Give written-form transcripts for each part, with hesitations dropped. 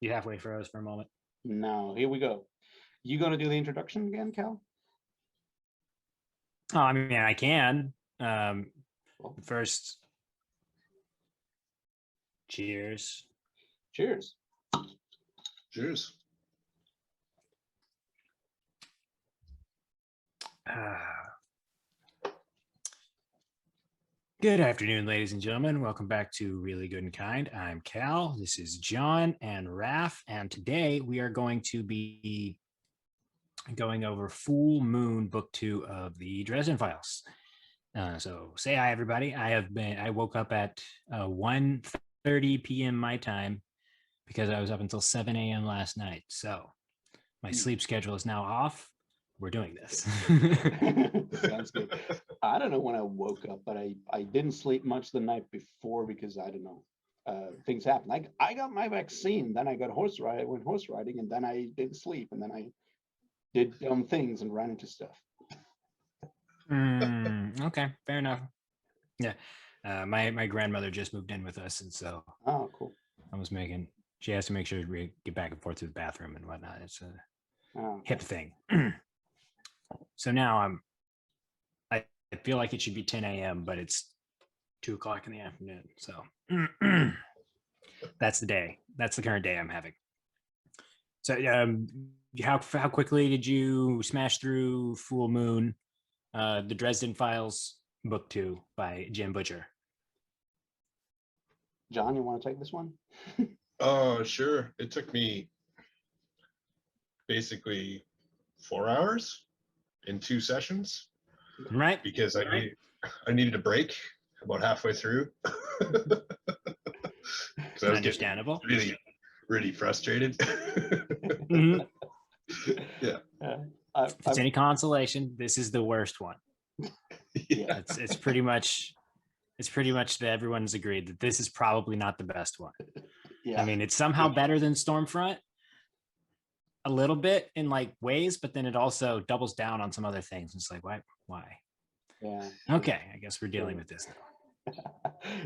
You halfway froze for a moment. No, here we go. You gonna do the introduction again, Cal? Oh, I mean, I can. Well, First, cheers. cheers. Cheers. Good afternoon, ladies and gentlemen. Welcome back to Really Good and Kind. I'm Cal. This is John and Raph. And today we are going to be going over Full Moon Book 2 of the Dresden Files. So say hi, everybody. I woke up at 1:30 p.m. my time because I was up until 7 a.m. last night. So my sleep schedule is now off. We're doing this. Sounds good. I don't know when I woke up, but I didn't sleep much the night before because I don't know. Things happened. I got my vaccine, then I got went horse riding, and then I didn't sleep, and then I did dumb things and ran into stuff. Okay, fair enough. Yeah. My grandmother just moved in with us, and so Cool. She has to make sure we get back and forth to the bathroom and whatnot. It's a hip thing. So now I feel like it should be 10 a.m., but it's 2 o'clock in the afternoon. So that's the day. That's the current day I'm having. So how quickly did you smash through Full Moon, the Dresden Files, Book 2 by Jim Butcher? John, you want to take this one? Oh, sure. It took me basically 4 hours in 2 sessions, right? Because I needed a break about halfway through. Because I was Understandable. Getting really frustrated. Mm-hmm. Yeah. If it's any consolation, this is the worst one. Yeah. It's pretty much that everyone's agreed that this is probably not the best one. Yeah. I mean, it's somehow better than Stormfront a little bit in like ways, but then it also doubles down on some other things. It's like, why? Yeah. Okay, I guess we're dealing with this now.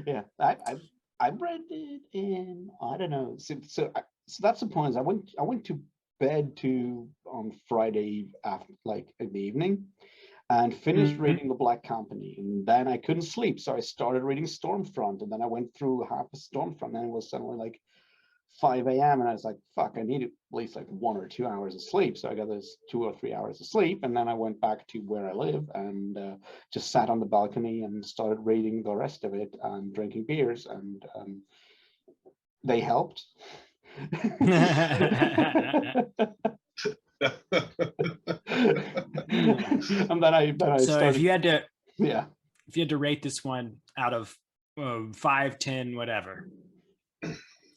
Yeah, I read it in, I don't know. So that's the point. I went to bed on Friday after, like in the evening, and finished reading The Black Company, and then I couldn't sleep, so I started reading Stormfront, and then I went through half of Stormfront, and it was suddenly like 5 a.m. and I was like, fuck, I need at least like 1 or 2 hours of sleep. So I got this 2 or 3 hours of sleep, and then I went back to where I live and just sat on the balcony and started reading the rest of it and drinking beers, and they helped. And then I so started, if you had to rate this one out of 5, 10, whatever,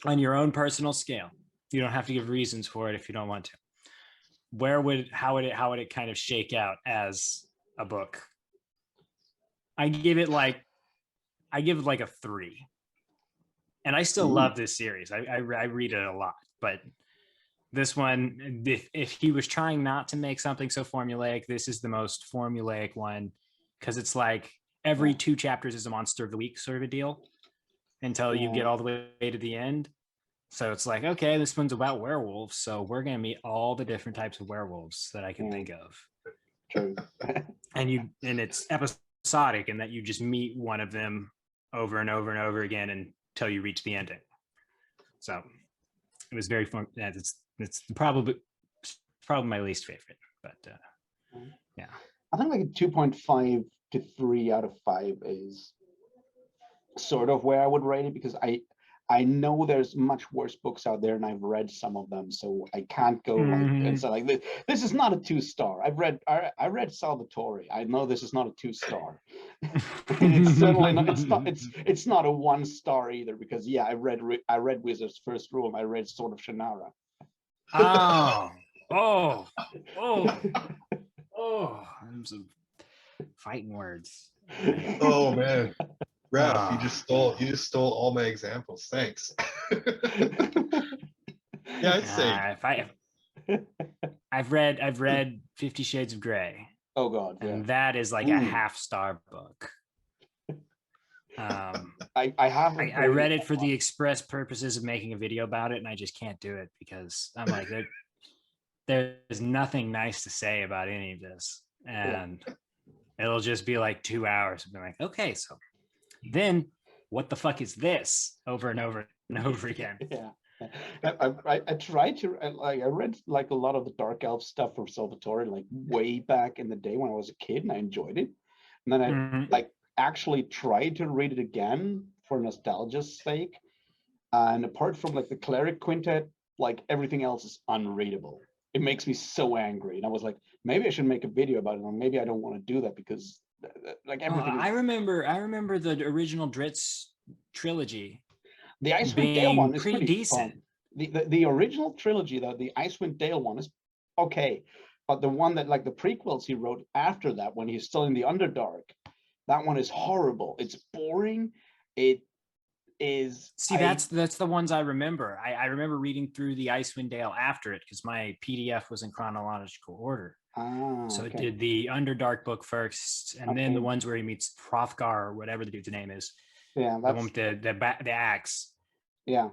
on your own personal scale, you don't have to give reasons for it if you don't want to. How would it kind of shake out as a book? I give it like a 3, and I still love this series. I read it a lot, but this one, if he was trying not to make something so formulaic, this is the most formulaic one, because it's like every 2 chapters is a monster of the week sort of a deal until you get all the way to the end. So it's like, okay, this one's about werewolves, so we're gonna meet all the different types of werewolves that I can think of. True. and it's episodic in that you just meet one of them over and over and over again until you reach the ending. So it was very fun. It's probably my least favorite, but yeah. I think like a 2.5 to 3 out of 5 is sort of where I would rate it, because I know there's much worse books out there, and I've read some of them, so I can't go like and say like this is not a 2-star. I read Salvatore. I know this is not a 2-star. It's certainly not. It's not a 1-star either, because yeah, I read Wizard's First Rule. I read Sword of Shannara. Oh, some fighting words. Oh man, Raph, you just stole all my examples. Thanks. Yeah, I'd say I've read 50 Shades of Grey. Oh God, and that is like a half-star book. I have. I read it for the express purposes of making a video about it, and I just can't do it because I'm like, there's nothing nice to say about any of this, and it'll just be like 2 hours of being like, okay, so then what the fuck is this over and over and over again? Yeah. I tried to like I read like a lot of the Dark Elf stuff from Salvatore like way back in the day when I was a kid, and I enjoyed it. And then I like actually tried to read it again for nostalgia's sake. And apart from like the Cleric Quintet, like everything else is unreadable. It makes me so angry. And I was like, maybe I should make a video about it, or maybe I don't want to do that because like everything. I remember the original Dritz trilogy. The Icewind Dale one is pretty decent. Fun. The original trilogy, though, the Icewind Dale one is okay, but the one that like the prequels he wrote after that, when he's still in the Underdark, that one is horrible. It's boring. It is. See, that's the ones I remember. I remember reading through the Icewind Dale after it because my PDF was in chronological order. So it did the Underdark book first, and then the ones where he meets Hrothgar or whatever the dude's name is. Yeah, the one with the axe. Yeah,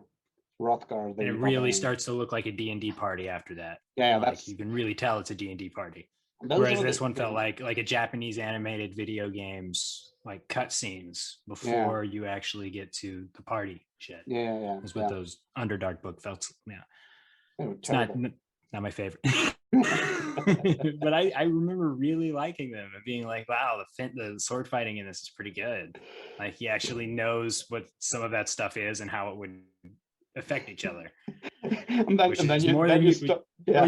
Hrothgar. And it really starts to look like a D&D party after that. Yeah, like you can really tell it's a D&D party. Whereas this one felt like a Japanese animated video games like cutscenes before you actually get to the party shit. Yeah. Is what those Underdark book felt. Yeah, it's not my favorite. But I remember really liking them and being like, wow, the sword fighting in this is pretty good. Like he actually knows what some of that stuff is and how it would affect each other. And then you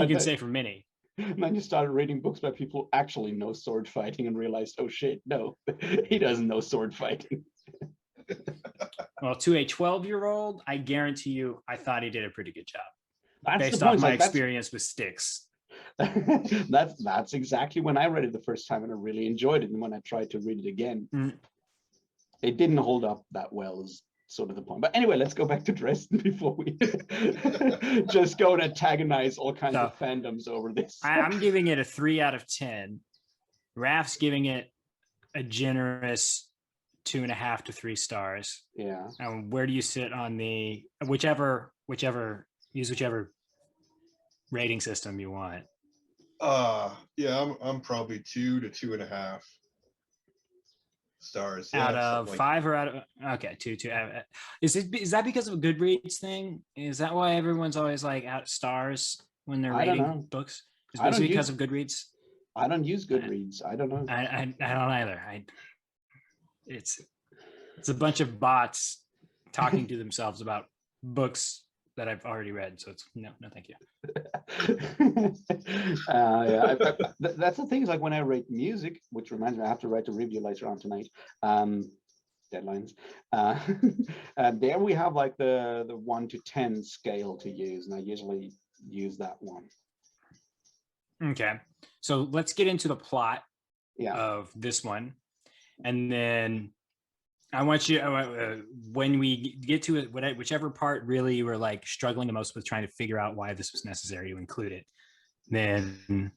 can say for many. And then you started reading books by people who actually know sword fighting and realized, oh shit, no, he doesn't know sword fighting. Well, to a 12-year-old, I guarantee you, I thought he did a pretty good job. That's based off my experience with sticks. That's exactly when I read it the first time, and I really enjoyed it. And when I tried to read it again, it didn't hold up that well, is sort of the point. But anyway, let's go back to Dresden before we just go and antagonize all kinds of fandoms over this. I'm giving it a 3 out of 10. Raf's giving it a generous 2.5 to 3 stars. Yeah. And where do you sit on the whichever rating system you want? Yeah, I'm probably 2 to 2.5 stars. Out of 5 or out of 2. Is that because of a Goodreads thing? Is that why everyone's always like out stars when they're rating books? Is it because of Goodreads? I don't use Goodreads. I don't know. I don't either. It's a bunch of bots talking to themselves about books that I've already read. So it's no, thank you. That's the thing. Is like when I rate music, which reminds me, I have to write a review later on tonight. Deadlines. There we have like the 1 to 10 scale to use, and I usually use that one. Okay, so let's get into the plot of this one, and then I want you, when we get to it, whichever part really you were like struggling the most with trying to figure out why this was necessary to include it, then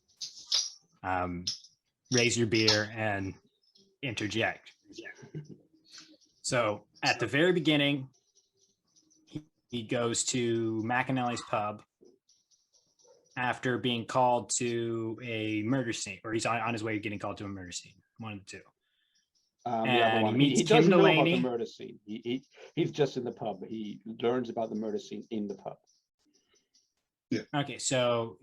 raise your beer and interject. So at the very beginning, he goes to McAnally's pub after being called to a murder scene, or he's on his way to getting called to a murder scene, one of the two. And he meets Kim doesn't Delaney. know about the murder scene. He's just in the pub. He learns about the murder scene in the pub. Yeah. Okay, so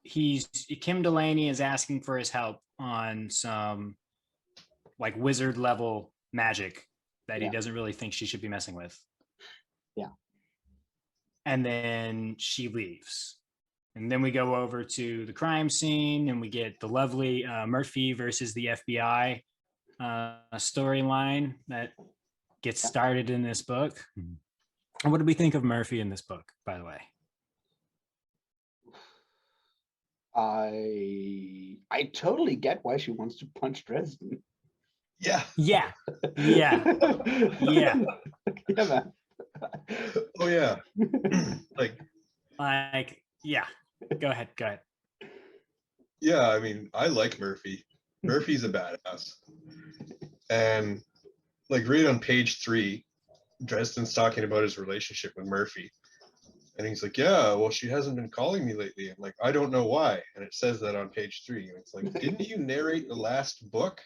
Kim Delaney is asking for his help on some like wizard level magic that he doesn't really think she should be messing with. Yeah. And then she leaves. And then we go over to the crime scene and we get the lovely Murphy versus the FBI storyline that gets started in this book. And what do we think of Murphy in this book, by the way? I totally get why she wants to punch Dresden. Yeah. Yeah, man. Oh yeah. like yeah. Go ahead. Yeah, I mean, I like Murphy. Murphy's a badass. And like right on page 3, Dresden's talking about his relationship with Murphy. And he's like, yeah, well, she hasn't been calling me lately. I'm like, I don't know why. And it says that on page 3. And it's like, didn't you narrate the last book?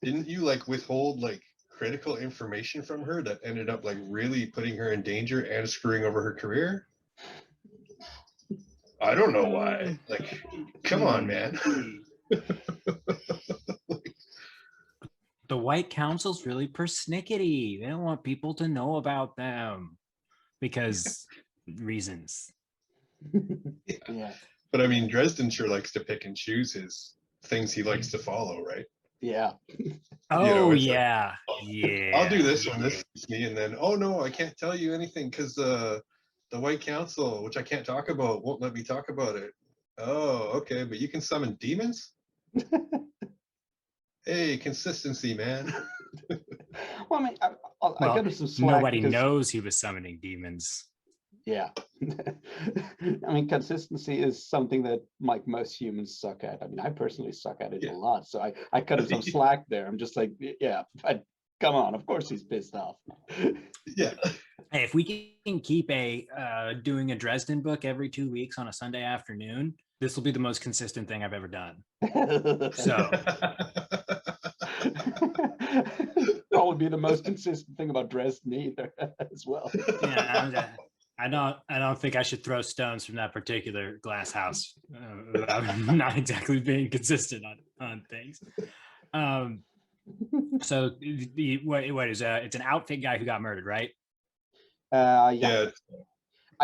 Didn't you like withhold like critical information from her that ended up like really putting her in danger and screwing over her career? I don't know why. Like, come on, man. The White Council's really persnickety. They don't want people to know about them because reasons. Yeah. But I mean, Dresden sure likes to pick and choose his things he likes to follow, right? Yeah. Oh, it's like, yeah. Yeah. I'll do this when this suits me, and then, oh no, I can't tell you anything because the White Council, which I can't talk about, won't let me talk about it. Oh, okay, but you can summon demons? Hey, consistency, man. Well, I mean, I Well, got him some slack nobody because, knows he was summoning demons. yeah. I mean, consistency is something that like most humans suck at. I mean, I personally suck at it Yeah. a lot. So I cut him some slack there. I'm just like, yeah, but come on, of course he's pissed off. Yeah. Hey, if we can keep doing a Dresden book every 2 weeks on a Sunday afternoon, this will be the most consistent thing I've ever done. So probably be the most consistent thing about Dresden either as well. yeah, I don't think I should throw stones from that particular glass house. I'm not exactly being consistent on things. So what is it's an outfit guy who got murdered, right? Yeah. Yeah.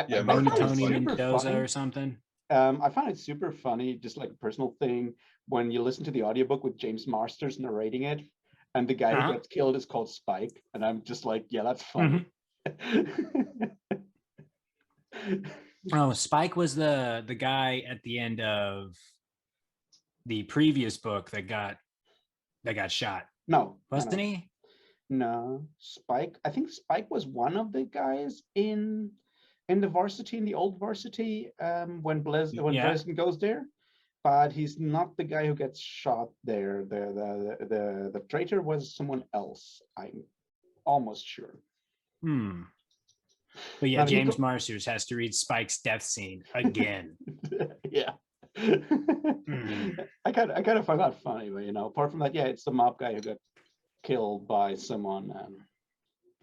Yeah, I found it Tony super Mendoza funny. or something. I found it super funny, just like a personal thing, when you listen to the audiobook with James Marsters narrating it, and the guy who gets killed is called Spike, and I'm just like, yeah, that's funny. Oh, Spike was the guy at the end of the previous book that got shot, No, wasn't he? No, Spike. I think Spike was one of the guys in the varsity, in the old varsity, when Dresden goes there, but he's not the guy who gets shot there. The traitor was someone else. I'm almost sure. But yeah, James Marsters has to read Spike's death scene again. Yeah. I kind of find that funny, but apart from that, yeah, it's the mob guy who got killed by someone.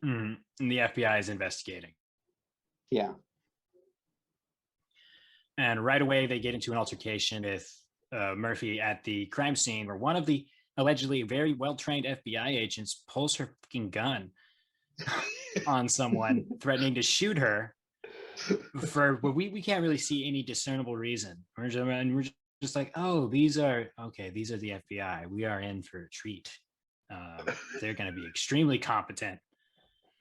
And the FBI is investigating. Yeah. And right away, they get into an altercation with Murphy at the crime scene, where one of the allegedly very well-trained FBI agents pulls her fucking gun on someone, threatening to shoot her for what we can't really see any discernible reason. We're just like, oh, these are the FBI. We are in for a treat. They're going to be extremely competent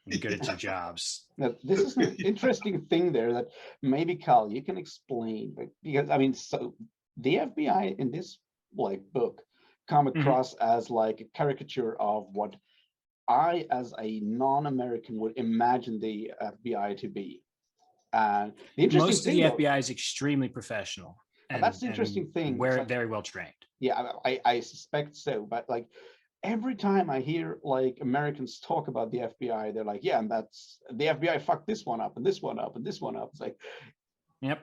and good at their jobs. Now, this is an interesting thing there that maybe, Cal, you can explain, because I mean, so the FBI in this book come across as like a caricature of what I, as a non-American, would imagine the FBI to be. And the interesting most of thing, the FBI is extremely professional. And that's the interesting thing. We're very well trained. Yeah, I suspect so. But every time I hear Americans talk about the FBI, they're like, yeah, and that's the FBI fucked this one up and this one up and this one up. It's like, yep.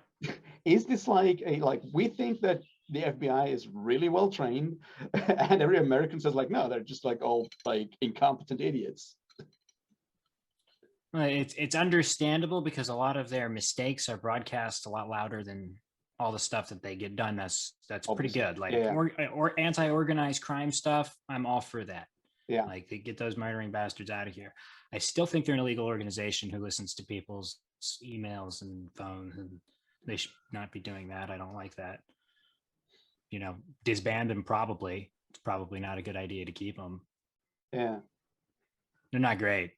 Is this we think that the FBI is really well trained, and every American says no, they're just all incompetent idiots. It's understandable because a lot of their mistakes are broadcast a lot louder than all the stuff that they get done. That's obviously pretty good. Or anti-organized crime stuff. I'm all for that. Yeah. They get those murdering bastards out of here. I still think they're an illegal organization who listens to people's emails and phones, and they should not be doing that. I don't like that. Disband them probably. It's probably not a good idea to keep them. Yeah. They're not great.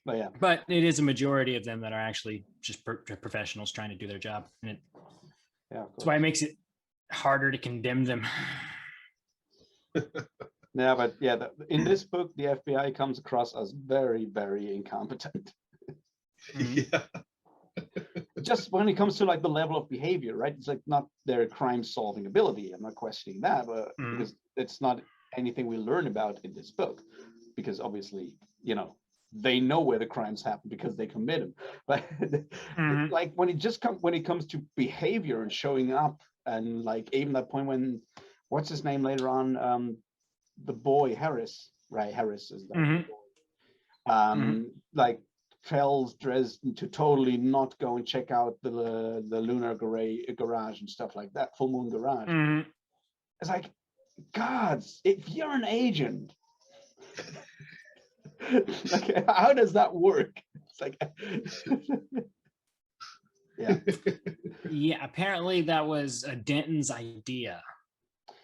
But it is a majority of them that are actually just professionals trying to do their job. And that's why it makes it harder to condemn them. Yeah, but in this book, the FBI comes across as very, very incompetent. Yeah. Just when it comes to the level of behavior, right? It's not their crime-solving ability. I'm not questioning that, but because it's not anything we learn about in this book. because obviously, they know where the crimes happen because they commit them. But Mhm. like when it comes to behavior and showing up, and like even that point when, what's his name later on, the boy Harris, right? Harris is that Mhm. like tells Dresden to totally not go and check out the lunar garage and stuff like that, full moon garage. Mhm. It's like, gods, if you're an agent, like how does that work? It's like, yeah, Yeah, apparently that was Denton's idea,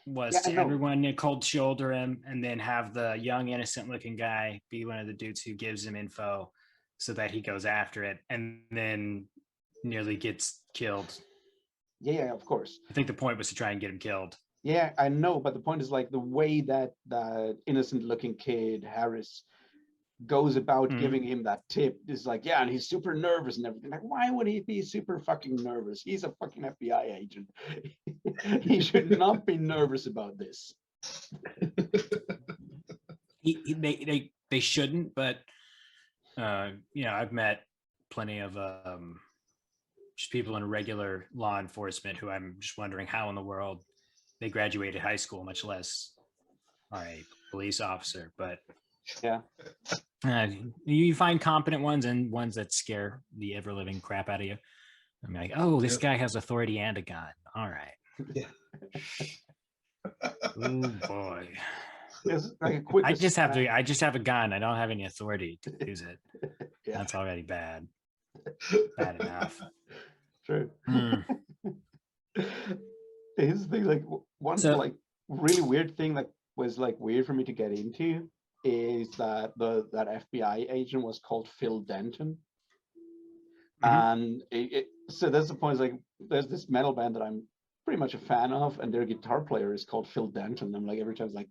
was yeah, I to know. everyone cold shoulder him and then have the young innocent looking guy be one of the dudes who gives him info so that he goes after it and then nearly gets killed. Yeah, of course. I think the point was to try and get him killed. Yeah, I know, but the point is like the way that that innocent looking kid Harris goes about giving him that tip is like, yeah, and he's super nervous and everything. Like, why would he be super fucking nervous? He's a fucking FBI agent. He should not be nervous about this. They shouldn't, but I've met plenty of just people in regular law enforcement who I'm just wondering how in the world they graduated high school, much less are a police officer. But yeah, you find competent ones and ones that scare the ever living crap out of you. I'm like, oh, this guy has authority and a gun. All right. Yeah. Oh boy. like a quick I just have a gun. I don't have any authority to use it. Yeah. That's already bad. Bad enough. True. Mm. Here's the thing, like one like really weird thing that was like weird for me to get into is that that FBI agent was called Phil Denton. And so that's the point, is like there's this metal band that I'm pretty much a fan of, and their guitar player is called Phil Denton. I'm like, every time it's like,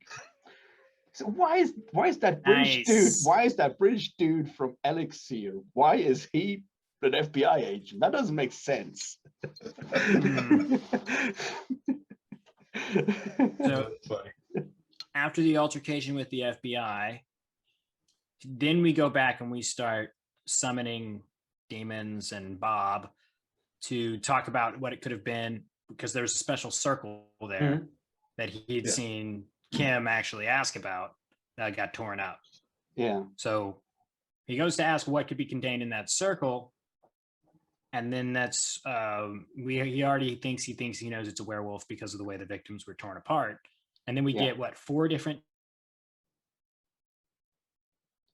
so why is that British dude? Why is that British dude from Elixir? Why is he an FBI agent? That doesn't make sense. So after the altercation with the FBI, then we go back and we start summoning demons and Bob to talk about what it could have been, because there's a special circle there that he'd seen Kim actually ask about that got torn up. Yeah. So he goes to ask what could be contained in that circle. And then that's he already thinks he knows it's a werewolf because of the way the victims were torn apart. And then we get 4 different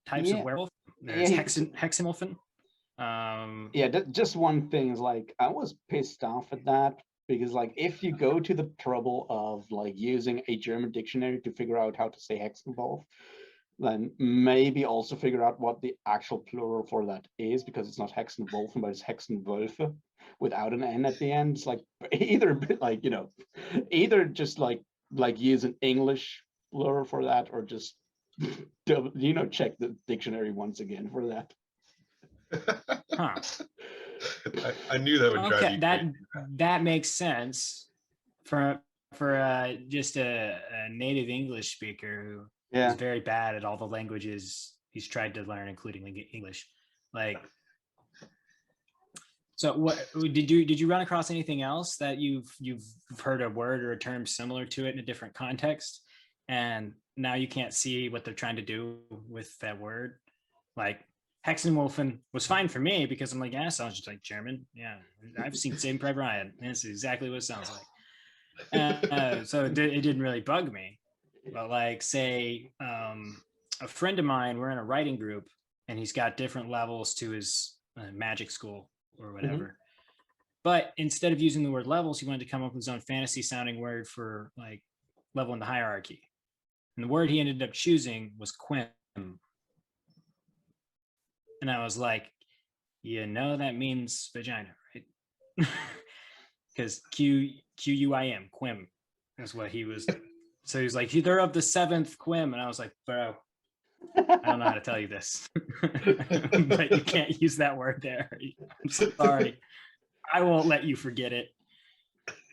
types of werewolf. There's Hexenwolfen. Just one thing is like, I was pissed off at that, because like if you go to the trouble of like using a German dictionary to figure out how to say Hexenwolf, then maybe also figure out what the actual plural for that is, because it's not Hexenwolfen, but it's Hexenwölfe without an N at the end. It's like either like, either just like use an English plural for that, or just check the dictionary once again for that. Huh. I knew that would drive you crazy. That makes sense for just a native English speaker who is very bad at all the languages he's tried to learn, including English. Like, so what did you run across anything else that you've heard a word or a term similar to it in a different context, and now you can't see what they're trying to do with that word? Like, Hexenwolfen was fine for me because I'm like, yeah, it sounds just like German. Yeah, I've seen Saving Private Ryan. This is exactly what it sounds like. So it didn't really bug me. But like, say, a friend of mine, we're in a writing group, and he's got different levels to his magic school or whatever. But instead of using the word levels, he wanted to come up with his own fantasy sounding word for like level in the hierarchy. And the word he ended up choosing was quim. And I was like, that means vagina, right? Because Quim, quim is what he was. So he was like, they're of the 7th quim. And I was like, bro, I don't know how to tell you this, but you can't use that word there. I'm sorry. I won't let you forget it.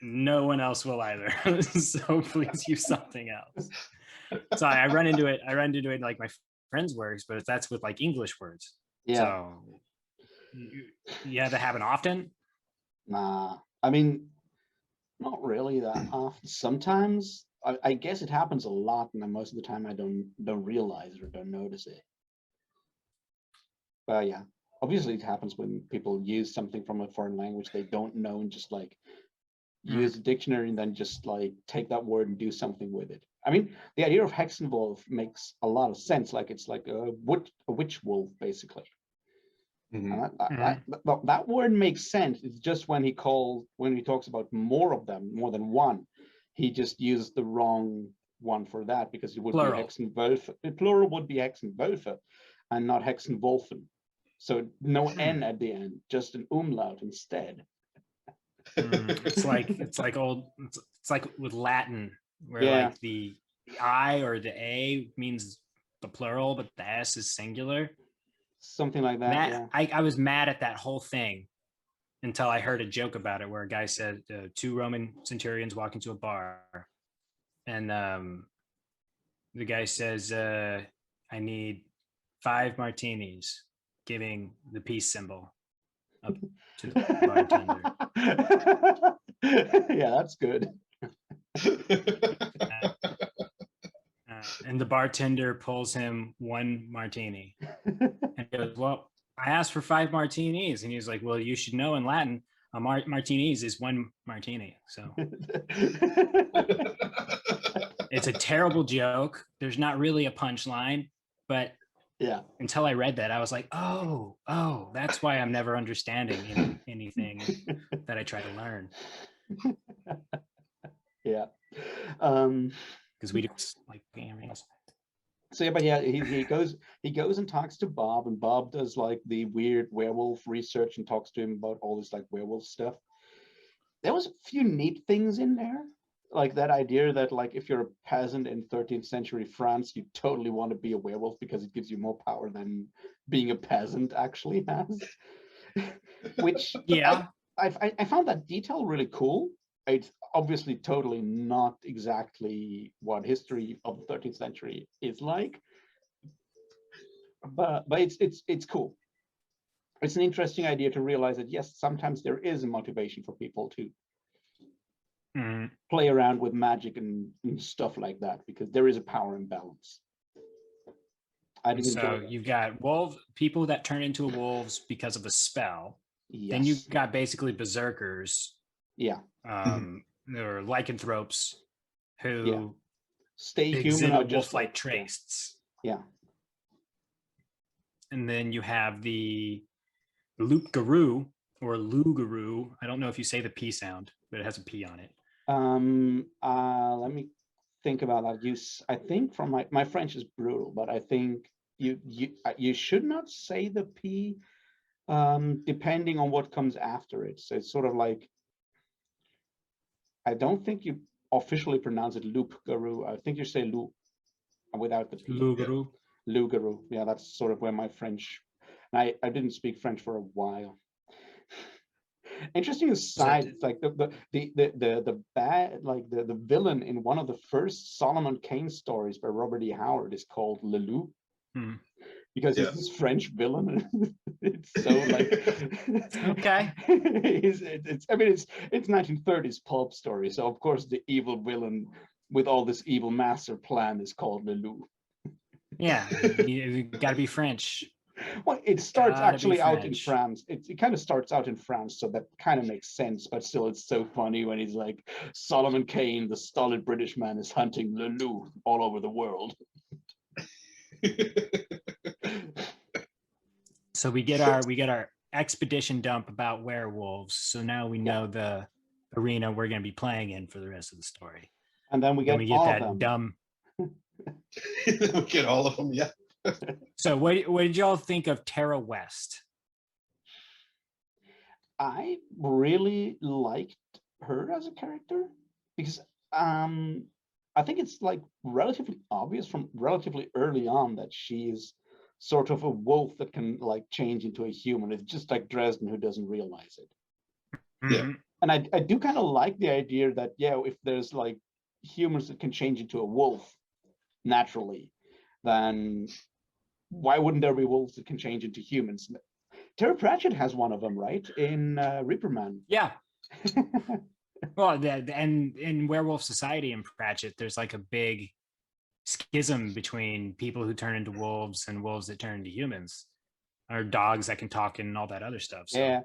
No one else will either. So please use something else. So I run into it like my friends works, but that's with like English words. Yeah. So you have to happen often. Nah, I mean, not really that often. Sometimes I guess it happens a lot, and then most of the time I don't realize it or don't notice it. But yeah, obviously it happens when people use something from a foreign language they don't know and just like use a dictionary and then just like take that word and do something with it. I mean, the idea of Hexenwolf makes a lot of sense. Like it's like a witch wolf, basically. Mhm. And that word makes sense. It's just when he talks about more of them, more than one, he just used the wrong one for that, because it would Plural. be Hexenwölfe. The plural would be Hexenwölfe and not Hexenwolfen. So no N at the end, just an umlaut instead. It's like with Latin, where Yeah. like the I or the A means the plural, but the S is singular. Something like that, yeah. I was mad at that whole thing until I heard a joke about it, where a guy said 2 Roman centurions walk into a bar, and the guy says, "I need 5 martinis," giving the peace symbol up to the bartender. Yeah, that's good. And the bartender pulls him 1 martini and goes, "Well, I asked for 5 martinis." And he's like, "Well, you should know in Latin, a martinis is 1 martini." So it's a terrible joke. There's not really a punchline, but yeah, until I read that, I was like, oh, that's why I'm never understanding anything that I try to learn. Yeah. Because we don't like gamings. So yeah, but yeah, he goes and talks to Bob, and Bob does like the weird werewolf research and talks to him about all this like werewolf stuff. There was a few neat things in there, like that idea that like if you're a peasant in 13th century France, you totally want to be a werewolf because it gives you more power than being a peasant actually has. Which Yeah, I found that detail really cool. It's obviously totally not exactly what history of the 13th century is like, but it's cool. It's an interesting idea to realize that yes, sometimes there is a motivation for people to play around with magic and stuff like that, because there is a power imbalance. So you've got people that turn into wolves because of a spell. Yes. Then you've got basically berserkers. Yeah. Or lycanthropes who stay human or just wolf-like traits. Yeah. And then you have the loup-garou or loup-garou. I don't know if you say the P sound, but it has a P on it. Let me think about that. I think from my French is brutal, but I think you should not say the P depending on what comes after it. So it's sort of like, I don't think you officially pronounce it loup-garou. I think you say loup without the P. Loup-garou. Loup-garou. Yeah, that's sort of where my French. I didn't speak French for a while. Interesting aside, it's like the bad, like the villain in one of the first Solomon Kane stories by Robert E. Howard is called Le Loup. Because he's this French villain. It's so like okay. It's 1930s pulp story, so of course the evil villain with all this evil master plan is called Le Loup. Yeah, you got to be French. Well, it starts actually out in France. It kind of starts out in France, so that kind of makes sense. But still, it's so funny when he's like, Solomon Kane, the stolid British man, is hunting Le Loup all over the world. So we get our expedition dump about werewolves. So now we know the arena we're going to be playing in for the rest of the story. And then we get all that of them. dumb. We get all of them, yeah. So what did y'all think of Tara West? I really liked her as a character because I think it's like relatively obvious from relatively early on that she is sort of a wolf that can like change into a human. It's just like Dresden who doesn't realize it. Yeah. And I do kind of like the idea that, yeah, if there's like humans that can change into a wolf naturally, then why wouldn't there be wolves that can change into humans? Terry Pratchett has one of them, right? In Reaper Man. Yeah. Well, and in Werewolf Society and Pratchett, there's like a big schism between people who turn into wolves and wolves that turn into humans, or dogs that can talk and all that other stuff. So. Yeah,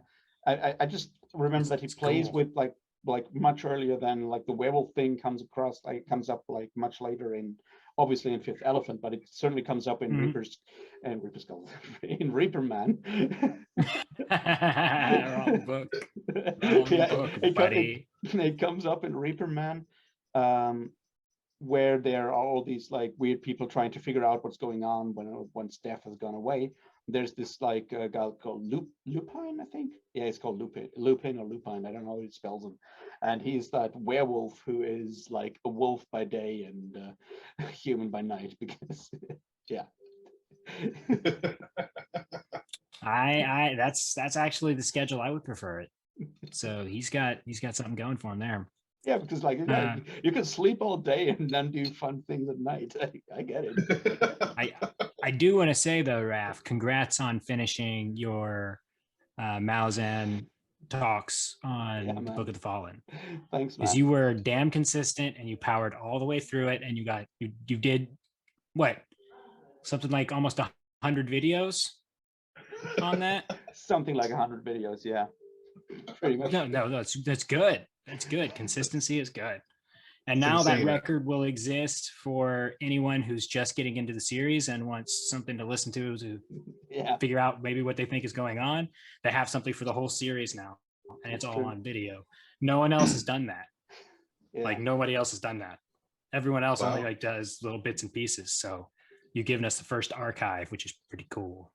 I just remember that he plays cool. with like much earlier than like the werewolf thing comes up like much later in, obviously in Fifth Elephant, but it certainly comes up in Reaper's Skull in Reaper Man. Wrong book. Wrong book, buddy. It comes up in Reaper Man, where there are all these like weird people trying to figure out what's going on when Steph has gone away. There's this like guy called Lupine, I think. Yeah, it's called Lupin or Lupine. I don't know how it spells him. And he's that werewolf who is like a wolf by day and human by night. Because yeah. I that's actually the schedule I would prefer it. So he's got something going for him there. Yeah, because like you can sleep all day and then do fun things at night. I get it. I do want to say though, Raph, congrats on finishing your Malzahn talks on the Book of the Fallen. Thanks, man. Because you were damn consistent and you powered all the way through it, and you did what, something like almost 100 videos on that. Something like 100 videos, yeah. Pretty much. No, that's good. That's good. Consistency is good. And now that record will exist for anyone who's just getting into the series and wants something to listen to figure out maybe what they think is going on. They have something for the whole series now, and it's all on video. No one else has done that. Yeah. Like nobody else has done that. Everyone else only like does little bits and pieces. So you've given us the first archive, which is pretty cool.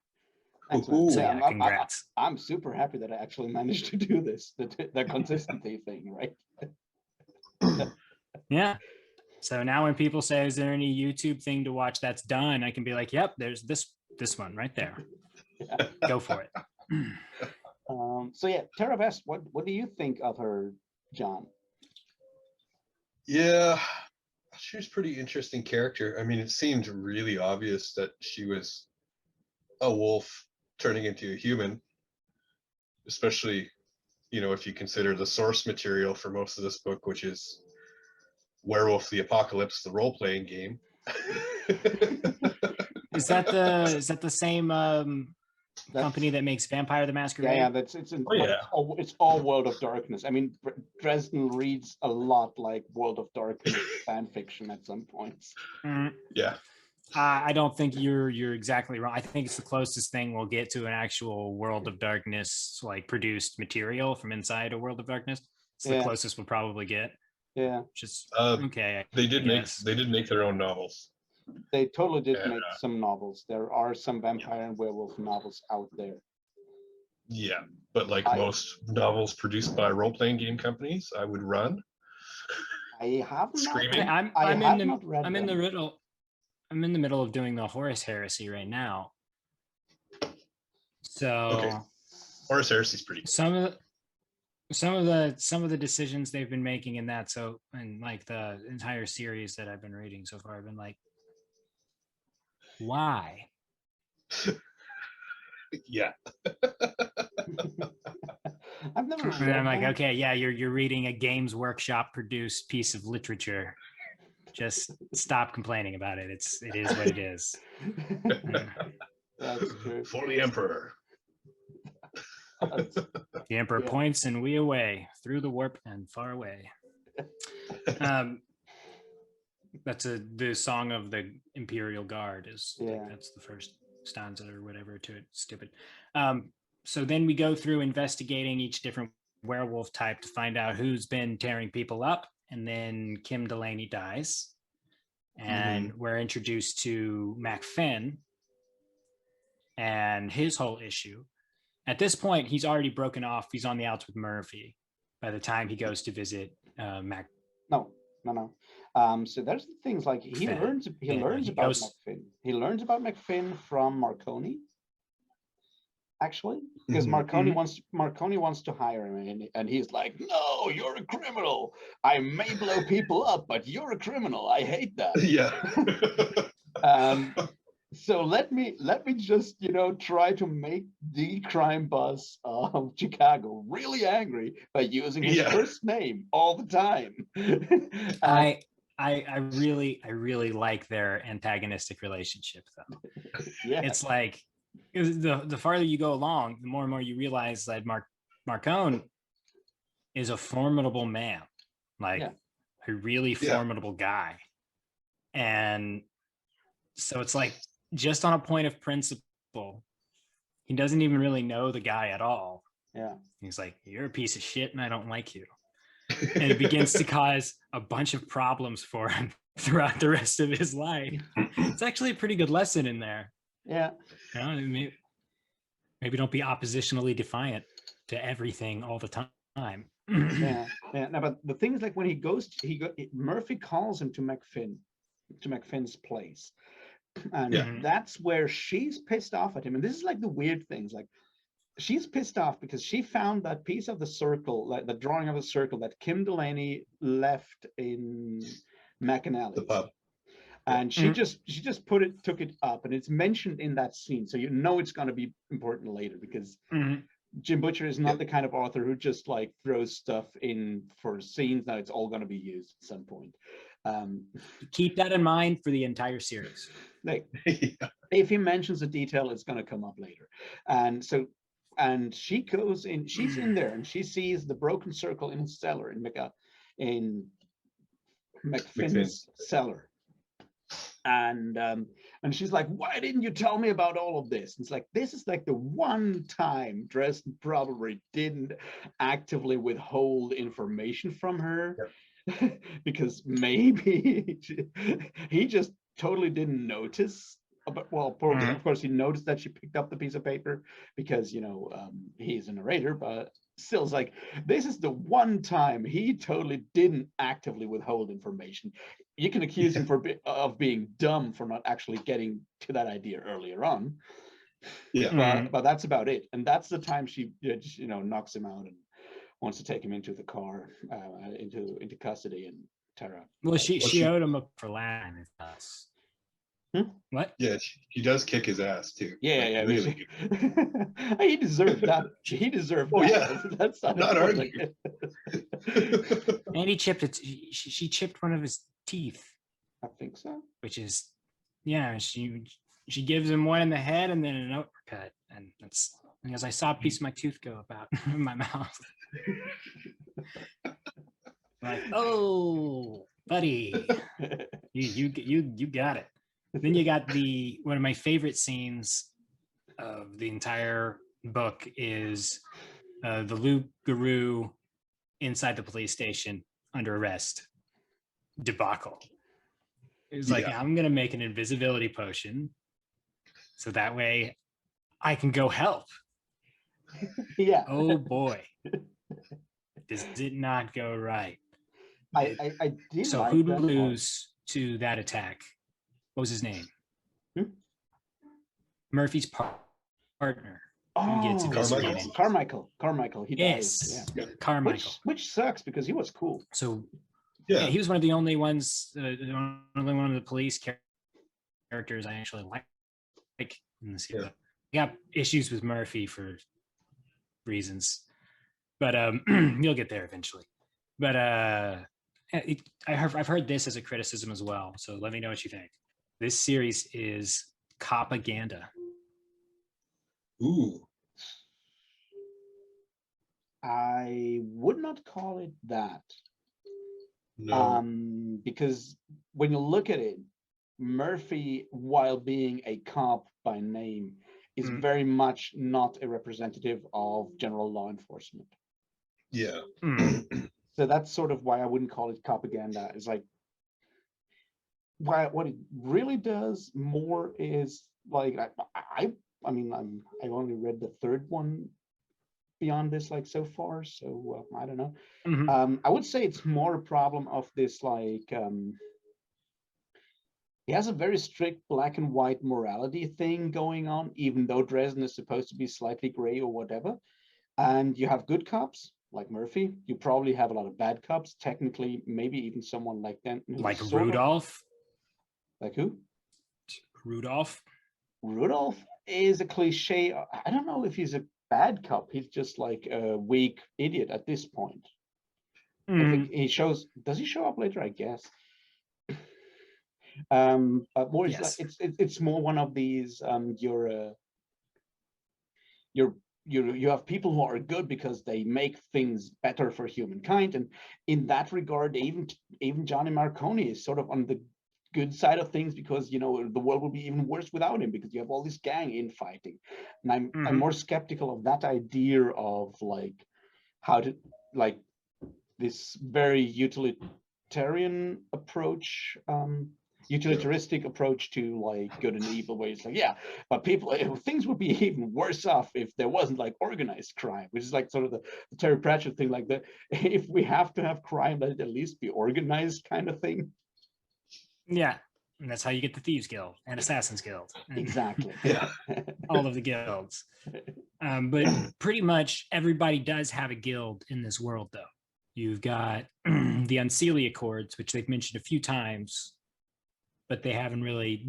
Thanks, so yeah, congrats. I'm super happy that I actually managed to do this, the consistency thing, right? Yeah. So now when people say, is there any YouTube thing to watch that's done? I can be like, yep, there's this one right there. Yeah. Go for it. So yeah, Tara Vest, what do you think of her, John? Yeah, she was a pretty interesting character. I mean, it seemed really obvious that she was a wolf turning into a human, especially, if you consider the source material for most of this book, which is Werewolf the Apocalypse, the role-playing game. Is that the same company that makes Vampire the Masquerade? Yeah, it's all World of Darkness. I mean, Dresden reads a lot like World of Darkness fan fiction at some points. Yeah. I don't think you're exactly wrong. I think it's the closest thing we'll get to an actual World of Darkness like produced material from inside a World of Darkness. It's the closest we'll probably get. Yeah. Just okay. They did make their own novels. They totally did make some novels. There are some vampire and werewolf novels out there. Yeah, but like most novels produced by role-playing game companies, I would run. I have screaming. I'm in the middle of doing the Horus Heresy right now. So Horus Heresy is pretty cool. Some of the decisions they've been making in that, and like the entire series that I've been reading so far, I've been like, why? Yeah. I've never read and I'm like, okay, yeah, you're reading a Games Workshop produced piece of literature. Just stop complaining about it. It is what it is. That's true. For the Emperor. The Emperor points and we away through the warp and far away. That's the song of the Imperial Guard that's the first stanza or whatever to it. Stupid. So then we go through investigating each different werewolf type to find out who's been tearing people up. And then Kim Delaney dies. And we're introduced to MacFinn and his whole issue. At this point, he's already broken off. He's on the outs with Murphy by the time he goes to visit Mac. No. So there's things like he learns about MacFinn. He learns about MacFinn from Marconi. Actually, because Marconi wants to hire him, and he's like, "No, you're a criminal. I may blow people up, but you're a criminal. I hate that." Yeah. So let me just, try to make the crime boss of Chicago really angry by using his Yeah. first name all the time. And I really like their antagonistic relationship though. yeah, It's like the farther you go along, the more and more you realize that Marcone is a formidable man, like Yeah. a really Yeah. formidable guy. And so it's like just on a point of principle, he doesn't even really know the guy at all. yeah, He's like, you're a piece of shit and I don't like you. And it begins to cause a bunch of problems for him throughout the rest of his life. It's actually a pretty good lesson in there. yeah. You know, maybe don't be oppositionally defiant to everything all the time. Yeah, yeah. No, but the thing is, like when Murphy calls him to McFinn's place, and Yeah. that's where she's pissed off at him. And this is like the weird things, like she's pissed off because she found that piece of the circle, like the drawing of a circle that Kim Delaney left in The McAnally. pub. And she just took it up, and it's mentioned in that scene, so it's going to be important later because Jim Butcher is not the kind of author who just like throws stuff in for scenes that it's all going to be used at some point. Keep that in mind for the entire series. Like Yeah. if he mentions a detail, it's going to come up later. And so, and she goes in, she's in there, and she sees the broken circle in his cellar in McFinn's cellar. And she's like, why didn't you tell me about all of this? And it's like, this is like the one time Dresden probably didn't actively withhold information from her. Yep. Because maybe he just totally didn't notice. But well, of course he noticed that she picked up the piece of paper because he's a narrator, but still, it's like, this is the one time he totally didn't actively withhold information. You can accuse him of being dumb for not actually getting to that idea earlier on. Yeah, but that's about it. And that's the time she knocks him out and wants to take him into the car, into custody. And Tara, well, she owed him up for lying with us. What? Yeah, he does kick his ass too. Yeah, like, yeah. Really. He deserved that. He deserved that. Yeah, that's not arguing. And he chipped it. She chipped one of his teeth. I think so. Which is, yeah. She gives him one in the head and then an uppercut, and that's because I saw a piece of my tooth go about in my mouth. Like, oh, buddy, you got it. Then you got one of my favorite scenes of the entire book is the Lou Garou inside the police station under arrest debacle. It was like, I'm going to make an invisibility potion so that way I can go help. Yeah. Oh boy. Does it not go right? I did. So like who'd lose to that attack? What was his name? Murphy's partner. Carmichael. He dies. Yeah. Carmichael. Which sucks because he was cool. So yeah, he was one of the only ones, only one of the police characters I actually like in this series. I got issues with Murphy for reasons, but you'll get there eventually. But I've heard this as a criticism as well. So let me know what you think. This series is propaganda. Ooh. I would not call it that. No. Because when you look at it, Murphy, while being a cop by name, is very much not a representative of general law enforcement. Yeah. So that's sort of why I wouldn't call it propaganda. It's like, what it really does more is like, I only read the third one beyond this, like so far, so I don't know. I would say it's more a problem of this, like he has a very strict black and white morality thing going on, even though Dresden is supposed to be slightly gray or whatever. And you have good cops like Murphy. You probably have a lot of bad cops. Technically, maybe even someone like Denton. Like Rudolph. Like who? Rudolph. Rudolph is a cliche. I don't know if he's a bad cop. He's just like a weak idiot at this point. I think he shows. Does he show up later? I guess. But more, Yes. it's more one of these. You have people who are good because they make things better for humankind, and in that regard, even Johnny Marconi is sort of on the good side of things, because the world will be even worse without him, because you have all this gang infighting. And I'm more skeptical of that idea of like how to like this very utilitarian approach, utilitaristic approach to like good and evil, where it's like, yeah, but things would be even worse off if there wasn't like organized crime, which is like sort of the Terry Pratchett thing, like that if we have to have crime, let it at least be organized kind of thing. Yeah, and that's how you get the Thieves Guild and Assassins Guild. And Exactly. Yeah. all of the guilds. But pretty much everybody does have a guild in this world, though. You've got the Unseelie Accords, which they've mentioned a few times, but they haven't really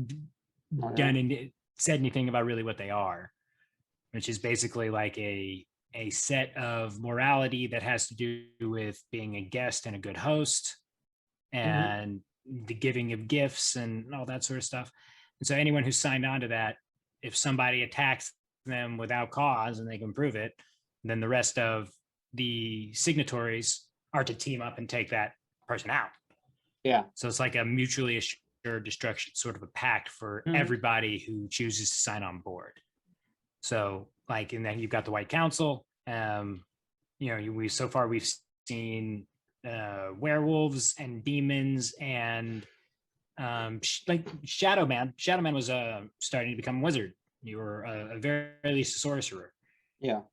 said anything about really what they are, which is basically like a set of morality that has to do with being a guest and a good host, and the giving of gifts and all that sort of stuff. And so anyone who's signed on to that, if somebody attacks them without cause and they can prove it, then the rest of the signatories are to team up and take that person out. Yeah. So it's like a mutually assured destruction, sort of a pact for everybody who chooses to sign on board. So like, and then you've got the White Council. We've seen werewolves and demons and like Shadow Man. Shadow Man was starting to become a wizard. You were a very least a sorcerer. Yeah.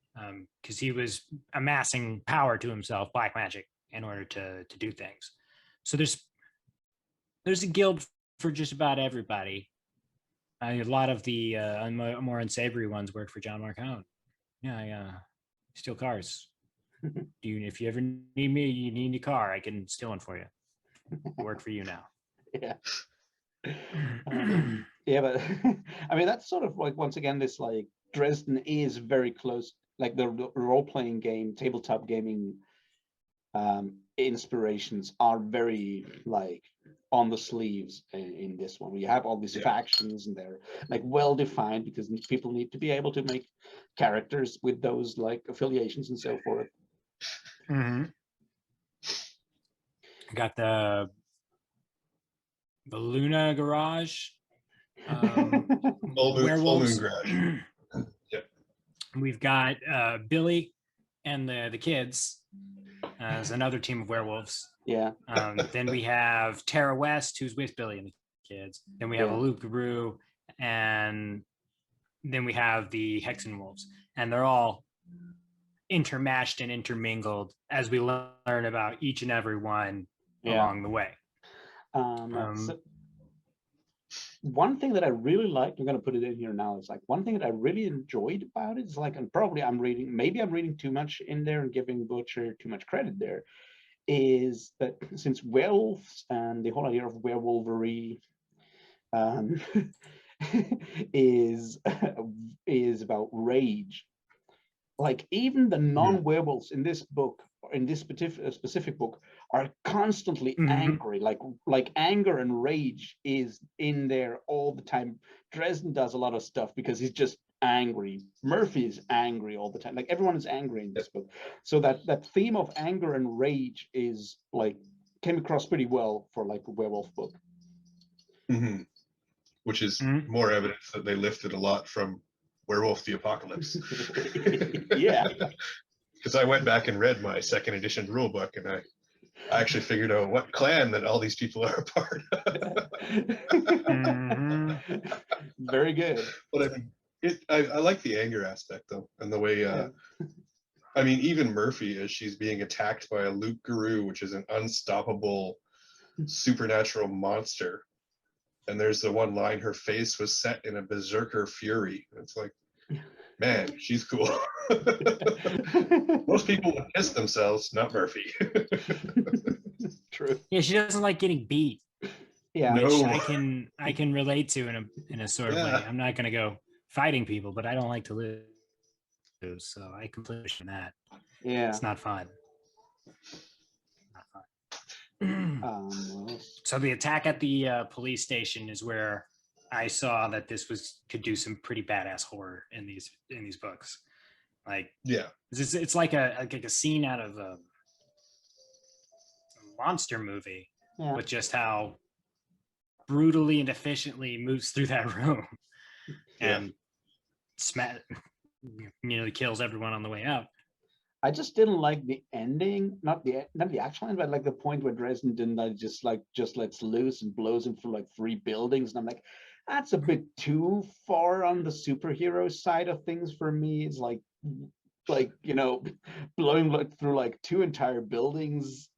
Because he was amassing power to himself, black magic, in order to do things. So there's a guild for just about everybody. A lot of the more unsavory ones work for John Marcone. Yeah, steal cars. If you ever need me, you need a car, I can steal one for you. I work for you now. Yeah. Yeah, but I mean, that's sort of like, once again, this like Dresden is very close, like the role-playing game, tabletop gaming inspirations are very like on the sleeves in this one. We have all these factions, and they're like well defined, because people need to be able to make characters with those like affiliations and so forth. I got the Luna Garage. Full Moon Garage. Yeah. We've got Billy and the kids as another team of werewolves. Yeah. Then we have Tara West, who's with Billy and the kids. Then we have a Luke Guru, and then we have the Hexen Wolves, and they're all intermatched and intermingled as we learn about each and every one along the way. So one thing that I really liked, I'm going to put it in here now, is like one thing that I really enjoyed about it is like, and probably maybe I'm reading too much in there and giving Butcher too much credit there, is that since werewolves and the whole idea of werewolvery is about rage, like even the non-werewolves in this book, in this specific book, are constantly angry. Like anger and rage is in there all the time. Dresden does a lot of stuff because he's just angry. Murphy is angry all the time. Like everyone is angry in this book. So that theme of anger and rage is like came across pretty well for like a werewolf book. Which is more evidence that they lifted a lot from Werewolf the Apocalypse. Yeah. Because I went back and read my second edition rule book, and I actually figured out what clan that all these people are a part of. Very good. But I like the anger aspect, though, and the way, I mean, even Murphy, as she's being attacked by a Luke Guru, which is an unstoppable supernatural monster. And there's the one line, her face was set in a berserker fury. It's like, man, she's cool. Most people would piss themselves, not Murphy. True. Yeah, she doesn't like getting beat. Yeah. which No. I can relate to in a sort of way. Yeah. I'm not going to go fighting people, but I don't like to lose, so I completely understand that. Yeah. It's not fun. Not fun. Well, So the attack at the police station is where I saw that this could do some pretty badass horror in these books. Like Yeah. it's like a scene out of a monster movie, yeah. but just how brutally and efficiently moves through that room Yeah. and nearly kills everyone on the way out. I just didn't like the ending, not the actual end, but like the point where Dresden didn't just lets loose and blows him through like 3 buildings, and I'm like, that's a bit too far on the superhero side of things for me. It's like blowing like through like 2 entire buildings.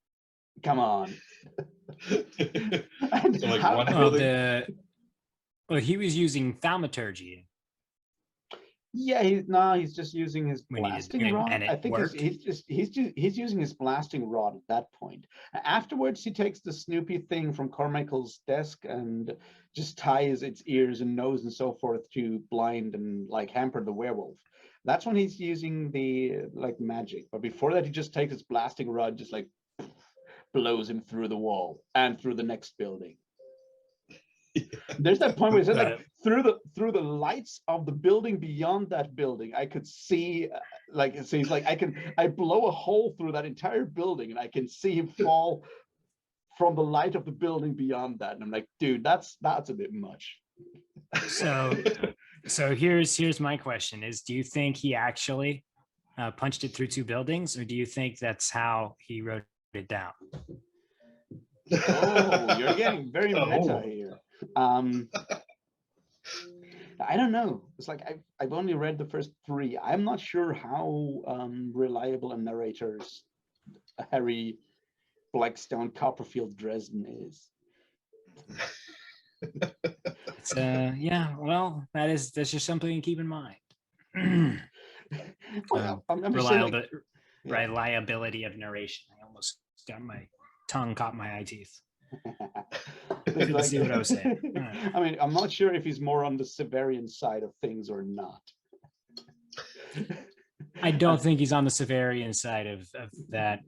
Come on. So like one Well, building. he was using thaumaturgy. Yeah, he's just using his When he did, blasting rod. and it I think worked. he's using his blasting rod at that point. Afterwards, he takes the Snoopy thing from Carmichael's desk and just ties its ears and nose and so forth to blind and like hamper the werewolf. That's when he's using the like magic. But before that, he just takes his blasting rod, just like blows him through the wall and through the next building. There's that point where he said like through the lights of the building beyond that building, I could see so he's like I blow a hole through that entire building and I can see him fall from the light of the building beyond that. And I'm like, dude, that's a bit much. So here's my question: do you think he actually punched it through 2 buildings, or do you think that's how he wrote it down? Oh, you're getting very meta here. I don't know. It's like I've only read the first 3. I'm not sure how reliable a narrator's Harry Blackstone Copperfield Dresden is. It's yeah, well, that's just something to keep in mind. Well, I'm just saying, like, reliability of narration. I almost got my tongue caught my eye teeth. like, See what I was saying. I mean, I'm not sure if he's more on the Severian side of things or not. I don't think he's on the Severian side of that.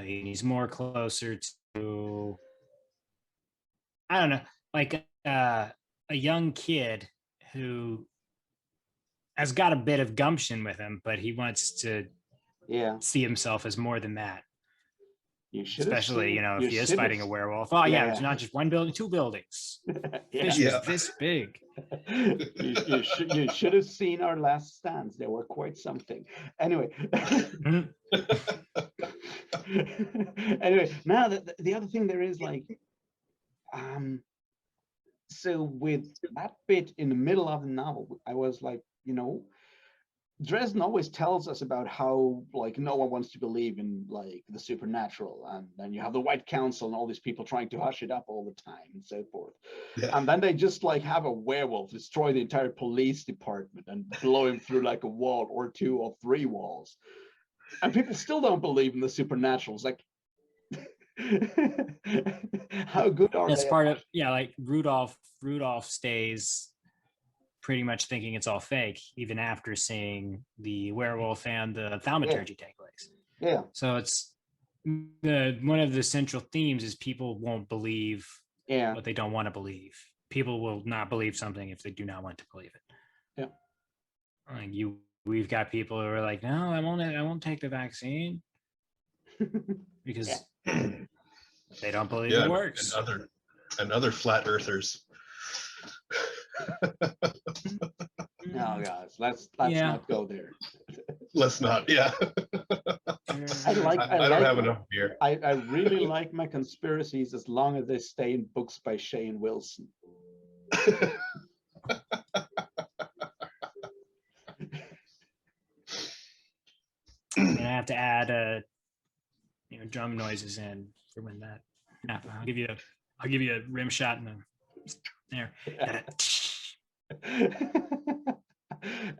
He's more closer to, I don't know, like a young kid who has got a bit of gumption with him, but he wants to see himself as more than that. Especially, if he is fighting a werewolf. Oh, yeah, it's not just 1 building, 2 buildings. Fish was this big. You should have seen our last stands. They were quite something. Anyway. Anyway, now the other thing there is like, so with that bit in the middle of the novel, I was like, Dresden always tells us about how like no one wants to believe in like the supernatural, and then you have the White Council and all these people trying to hush it up all the time and so forth. Yeah. And then they just like have a werewolf destroy the entire police department and blow him through like a wall or 2 or 3 walls, and people still don't believe in the supernatural. It's like, how good are That's they? part of like Rudolph stays pretty much thinking it's all fake, even after seeing the werewolf and the thaumaturgy take place. Yeah. So it's one of the central themes is people won't believe what they don't want to believe. People will not believe something if they do not want to believe it. Yeah. Like we've got people who are like, no, I won't take the vaccine because they don't believe it works. And other flat earthers. No, guys, let's not go there. Let's not. Yeah. I don't have enough beer. I really like my conspiracies as long as they stay in books by Shane Wilson. I'm gonna have to add drum noises in for when that happens. I'll give you a rim shot and there.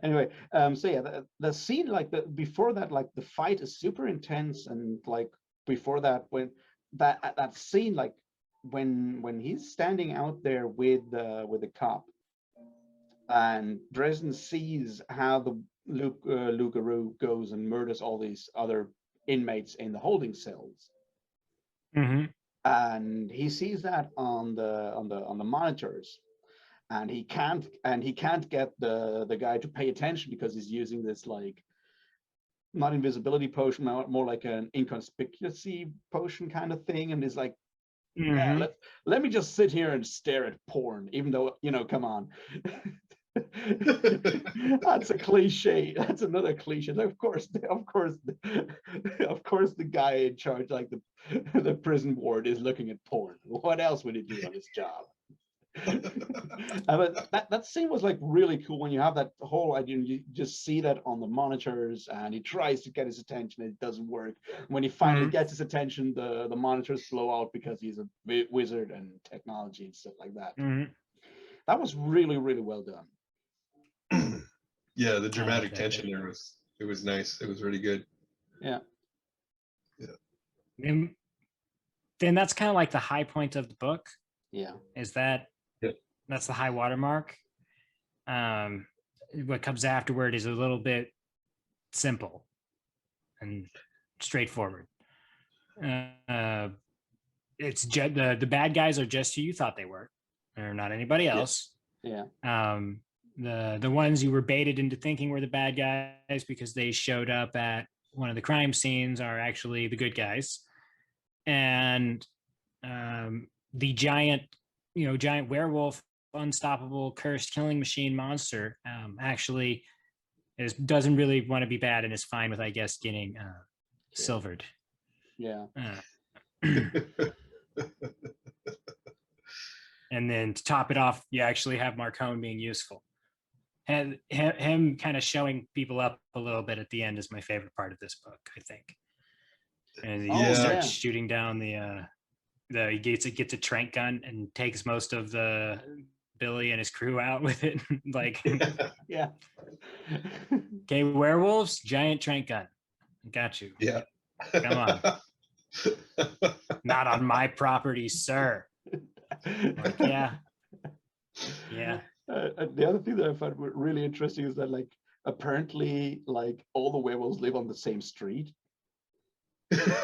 Anyway, so yeah, the scene like before that, like the fight is super intense, and like before that, when that scene, like when he's standing out there with the cop, and Dresden sees how the Lugaroo goes and murders all these other inmates in the holding cells, Hmm. and he sees that on the monitors, and he can't get the guy to pay attention because he's using this, like, not invisibility potion, more like an inconspicuousy potion kind of thing, and he's like, yeah, Hmm. let me just sit here and stare at porn, even though, come on. That's a cliche. That's another cliche. Of course, the guy in charge, like the prison ward, is looking at porn. What else would he do on his job? But that scene was like really cool when you have that whole idea. You just see that on the monitors, and he tries to get his attention. It doesn't work. When he finally Hmm. gets his attention, the monitors blow out because he's a wizard and technology and stuff like that. Hmm. That was really, really well done. Yeah, the I like dramatic that tension bit. there was nice. It was really good. Yeah. And then that's kind of like the high point of the book. Yeah. Is that Yeah. that's the high watermark. What comes afterward is a little bit simple and straightforward. It's the bad guys are just who you thought they were. They're not anybody else. Yeah. The ones you were baited into thinking were the bad guys because they showed up at one of the crime scenes are actually the good guys. And the giant werewolf, unstoppable, cursed killing machine monster actually doesn't really want to be bad and is fine with, I guess, getting silvered. Yeah. And then to top it off, you actually have Marcone being useful. And him kind of showing people up a little bit at the end is my favorite part of this book, I think. And he starts shooting down he gets a trank gun and takes most of the Billy and his crew out with it. Like, Yeah. okay, werewolves, giant trank gun. Got you. Yeah. Come on. Not on my property, sir. Like, yeah. The other thing that I found really interesting is that, like, apparently, like, all the werewolves live on the same street. Because,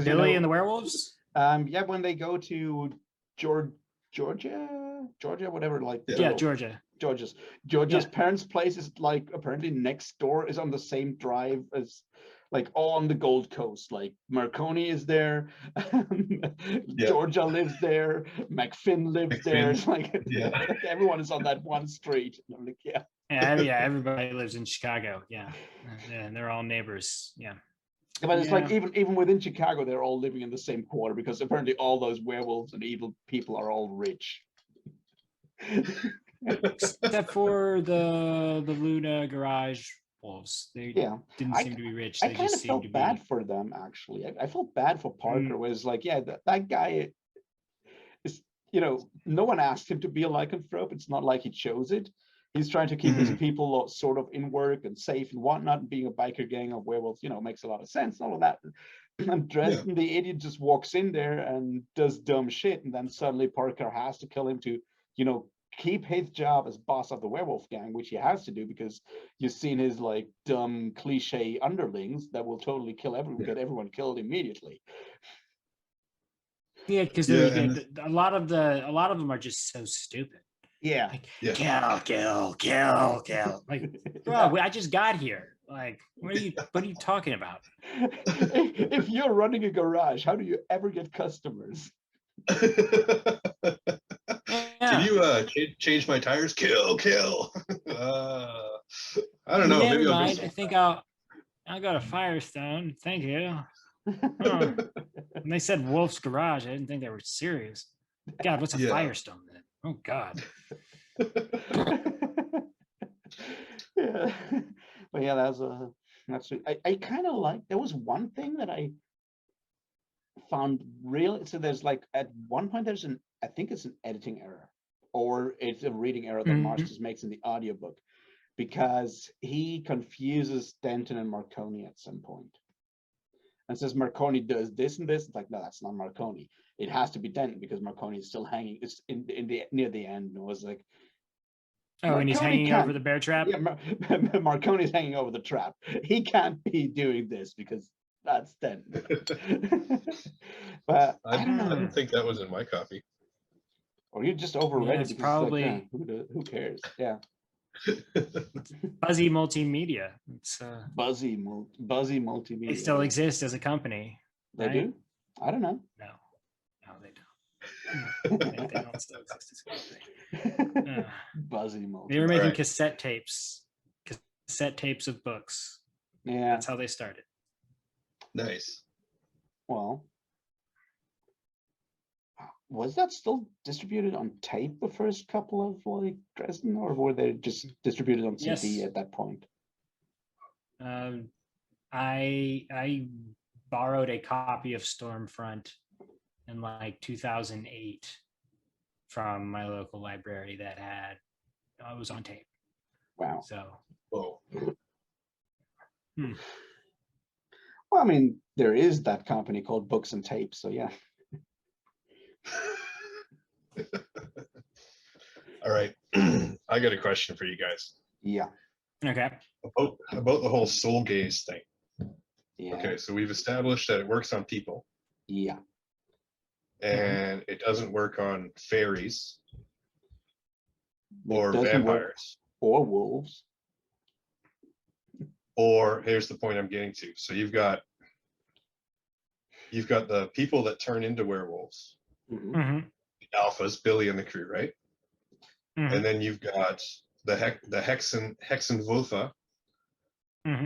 Billy and the werewolves? Yeah, when they go to Georgia, whatever, like, yeah, Georgia's yeah. Parents' place is, like, apparently next door, is on the same drive as, like, all on the Gold Coast. Like, Marconi is there, Georgia lives there, McFinn lives there. It's like, like, everyone is on that one street. And I'm like, yeah, everybody lives in Chicago. Yeah, and they're all neighbors. Yeah. But it's like even within Chicago, they're all living in the same quarter because apparently all those werewolves and evil people are all rich. Except for the Luna garage wolves. They didn't seem to be rich. I kind of felt bad for them, actually. I felt bad for Parker. Was like, yeah, that guy is, no one asked him to be a lycanthrope. It's not like he chose it. He's trying to keep his people sort of in work and safe and whatnot. And being a biker gang of werewolves, makes a lot of sense. All of that. And Dresden, the idiot, just walks in there and does dumb shit. And then suddenly Parker has to kill him to, keep his job as boss of the werewolf gang, which he has to do because you've seen his, like, dumb cliche underlings that will totally kill everyone, get everyone killed immediately. Yeah, because a lot of them are just so stupid. Yeah. Like, kill. Like, bro, I just got here. Like, what are you talking about? If you're running a garage, how do you ever get customers? Can you change my tires? Kill. I don't know. Never maybe mind. I think I got a Firestone. Thank you. When they said Wolf's Garage, I didn't think they were serious. God, what's a Firestone then? Oh God. Yeah, but yeah, that's I kind of like. There was one thing that I found real. So there's, like, at one point I think it's an editing error, or it's a reading error that Marsh just makes in the audiobook, because he confuses Denton and Marconi at some point. and says Marconi does this and this. It's like, no, that's not Marconi. It has to be Denton because Marconi is still hanging. It's in the near the end. And it was like, Oh, and he's Marconi hanging can't- over the bear trap. yeah, Marconi's hanging over the trap. He can't be doing this because that's Denton. But I I don't know. didn't think that was in my copy. Or you just overread Yeah, it it's because probably probably- who cares? Yeah, Buzzy Multimedia. It's Buzzy multimedia. they still yeah. exist as a company. They right? do. I don't know. No, they don't. They don't still exist as a company. Buzzy multimedia. They were making right. cassette tapes of books. Yeah. That's how they started. Nice. Well, was that still distributed on tape the first couple of like Dresden, or were they just distributed on CD Yes. at that point? I borrowed a copy of Stormfront in like 2008 from my local library that had it was on tape. Wow. So Whoa. Well, I mean, there is that company called Books and Tapes, so yeah. All right. I got a question for you guys Yeah. okay. about the whole soul gaze thing. Yeah. Okay, so we've established that it works on people Yeah. and it doesn't work on fairies or It doesn't work. vampires. Or wolves. Or here's the point I'm getting to. So you've got the people that turn into werewolves, Mhm. Mm-hmm. the alphas, Billy and the crew, right? Mm-hmm. And then you've got the Hexenwölfe, Mm-hmm.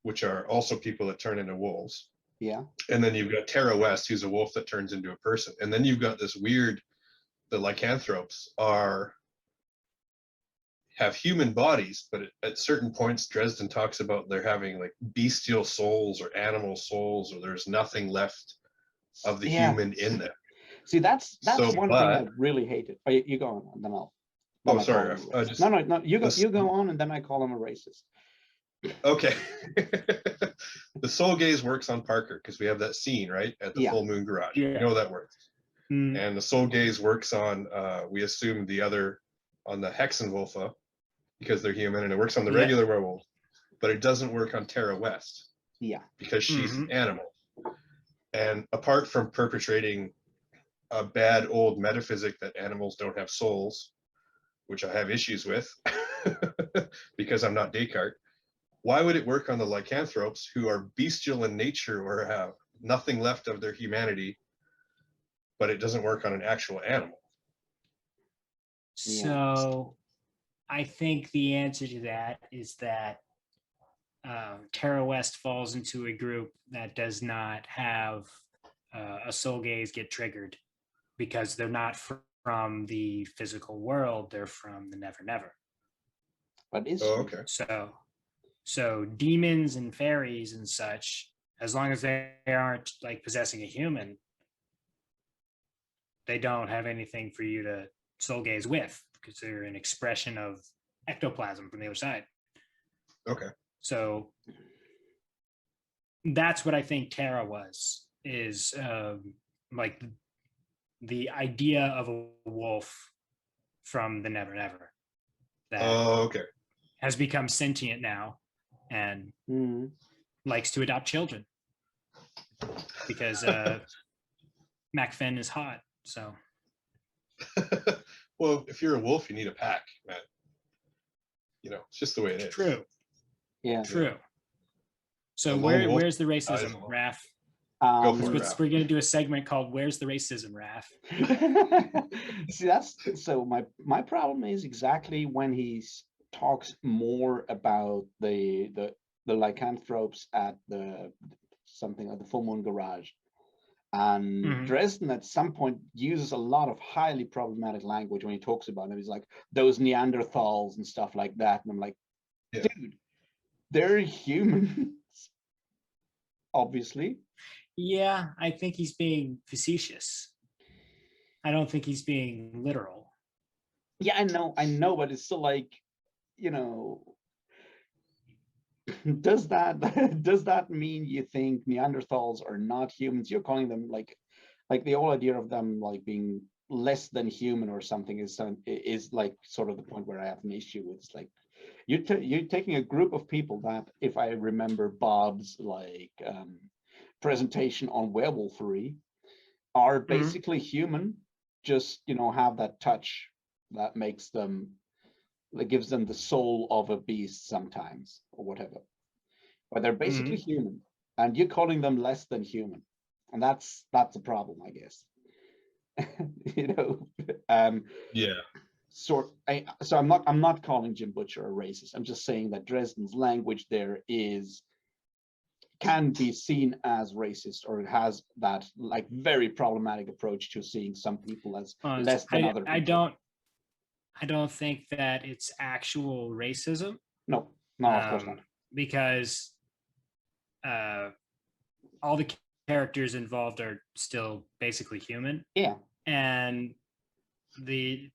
which are also people that turn into wolves. Yeah. And then you've got Terra West, who's a wolf that turns into a person. And then you've got this weird, the lycanthropes have human bodies, but at certain points, Dresden talks about they're having like bestial souls or animal souls, or there's nothing left of the Yeah. human in them. See, that's So, one thing I really hated. Oh, you go on, and then I'll. then Oh, I call sorry. him a I racist. just, No. You this- go on, and then I call him a racist. okay. The soul gaze works on Parker because we have that scene, right? At the Yeah. full moon garage. Yeah. You know that works. Mm-hmm. And the soul gaze works on, we assume on the Hexenwölfe because they're human, and it works on the Yeah. regular werewolf, but it doesn't work on Terra West Yeah. because she's Mhm. an animal. And apart from perpetrating a bad old metaphysic that animals don't have souls, which I have issues with because I'm not Descartes, why would it work on the lycanthropes who are bestial in nature or have nothing left of their humanity, but it doesn't work on an actual animal? So I think the answer to that is that Terra West falls into a group that does not have a soul gaze get triggered because they're not from the physical world, they're from the Never Never. But is Oh, okay. So demons and fairies and such, as long as they aren't like possessing a human, they don't have anything for you to soul gaze with because they're an expression of ectoplasm from the other side. Okay. So that's what I think Terra is like the idea of a wolf from the Never Never that Oh, okay. has become sentient now and Mhm. likes to adopt children because Mac Finn is hot. So Well, if you're a wolf, you need a pack, man. It's just the way it is. true. Yeah. True. So A lone wolf where's the dies racism, alone. Raph? Go for it, We're going to do a segment called "Where's the Racism, Raph?" See, that's so my problem is exactly when he talks more about the lycanthropes at the something like the Full Moon Garage. And Mhm. Dresden at some point uses a lot of highly problematic language when he talks about them. He's like those Neanderthals and stuff like that. And I'm like, Yeah. dude, they're humans, obviously. Yeah, I think he's being facetious. I don't think he's being literal. Yeah, I know, but it's still like, does that does that mean you think Neanderthals are not humans? You're calling them like the whole idea of them like being less than human or something is like sort of the point where I have an issue with. It's like you're taking a group of people that, if I remember Bob's like presentation on werewolfery, are basically human, just have that touch that makes them, that gives them the soul of a beast sometimes or whatever. But they're basically human, and you're calling them less than human, and that's a problem, I guess. you know, Yeah. so I'm not calling Jim Butcher a racist. I'm just saying that Dresden's language there can be seen as racist, or it has that like very problematic approach to seeing some people as less than other people. I don't think that it's actual racism. No, of course not. Because all the characters involved are still basically human. Yeah. And the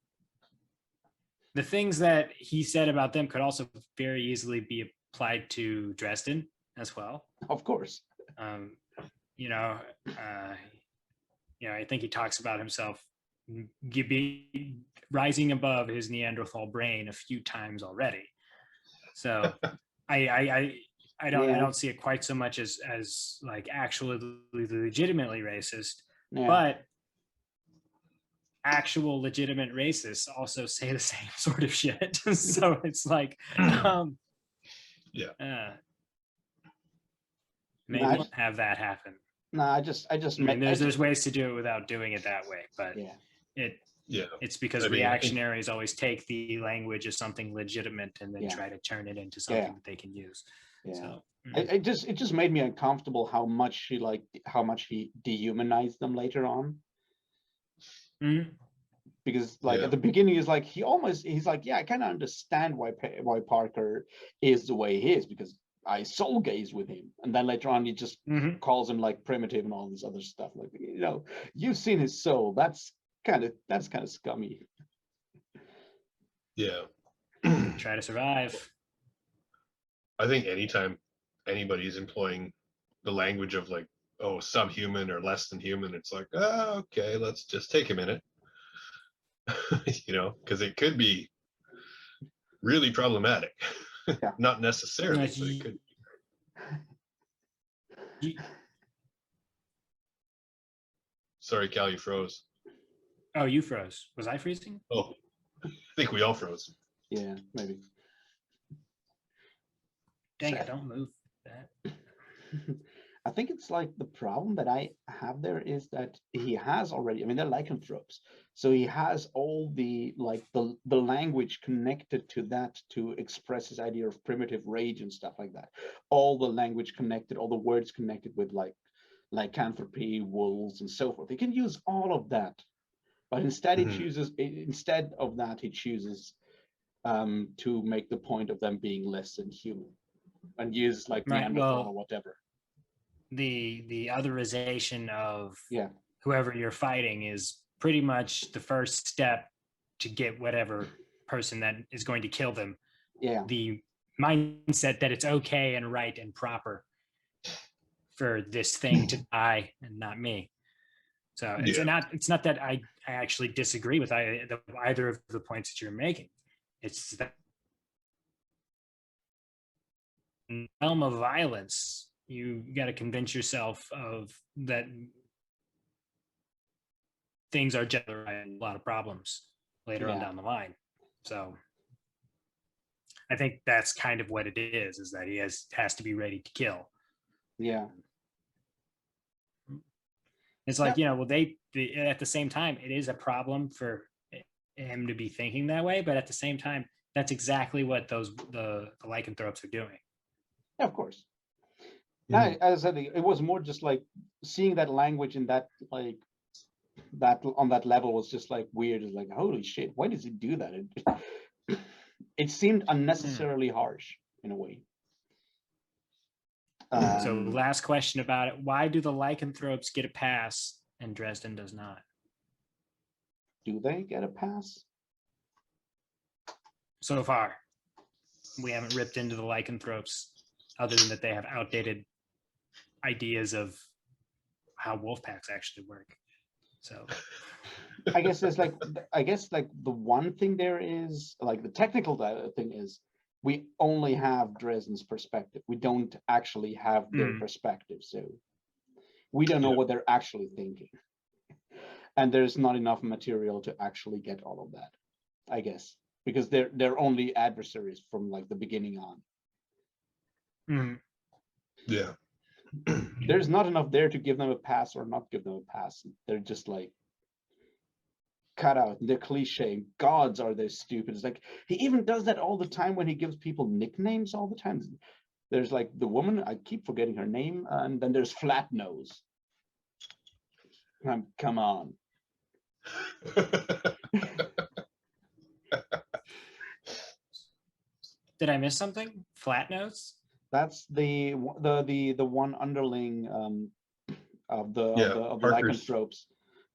things that he said about them could also very easily be applied to Dresden as well. Of course. I think he talks about himself rising above his Neanderthal brain a few times already. So I don't see it quite so much as like actually legitimately racist, but actual legitimate racists also say the same sort of shit. So it's like, maybe have that happen. No, I mean, there's ways to do it without doing it that way, but it's because reactionaries always take the language of something legitimate and then try to turn it into something that they can use. So it just made me uncomfortable how much he dehumanized them later on. Because like at the beginning he's like I kind of understand why Parker is the way he is, because I soul gaze with him, and then later on he just calls him like primitive and all this other stuff. Like, you've seen his soul. That's kind of scummy. Yeah. Try to survive. I think anytime anybody's employing the language of like, oh, subhuman or less than human, it's like, oh, okay, let's just take a minute. Because it could be really problematic. Not necessarily, but it could be. Sorry, Cal, you froze. Oh, you froze. Was I freezing? Oh, I think we all froze. Yeah, maybe. Dang it, don't move that. I think it's like the problem that I have there is that he has already, they're lycanthropes. So he has all the language connected to that to express his idea of primitive rage and stuff like that. All the language connected, all the words connected with like lycanthropy, wolves, and so forth. He can use all of that. But instead instead of that, he chooses to make the point of them being less than human and use like Neanderthal or whatever. The otherization of whoever you're fighting is pretty much the first step to get whatever person that is going to kill them. The mindset that it's okay and right and proper for this thing to die and not me. So it's not that I actually disagree with either of the points that you're making. It's that in the realm of violence, you got to convince yourself of that things are generating a lot of problems later on down the line. So I think that's kind of what it is that he has to be ready to kill. Yeah. It's like, at the same time, it is a problem for him to be thinking that way. But at the same time, that's exactly what the lycanthropes are doing. Yeah, of course. As I said, it was more just like seeing that language in that that on that level was just like weird. It's like, holy shit, why does he do that? It seemed unnecessarily harsh in a way. So last question about it. Why do the lycanthropes get a pass and Dresden does not? Do they get a pass? So far, we haven't ripped into the lycanthropes other than that they have outdated ideas of how wolf packs actually work. So I guess there's like, the one thing there is like the technical thing is we only have Dresden's perspective. We don't actually have their perspective. So we don't know what they're actually thinking. And there's not enough material to actually get all of that, I guess, because they're only adversaries from like the beginning on. Yeah. There's not enough there to give them a pass or not give them a pass. They're just like cut out. They're cliche. Gods are this stupid. It's like he even does that all the time when he gives people nicknames all the time. There's like the woman, I keep forgetting her name, and then there's Flat Nose. Come on. did I miss something? Flat nose? That's the one underling of the Parker's. lycanthropes.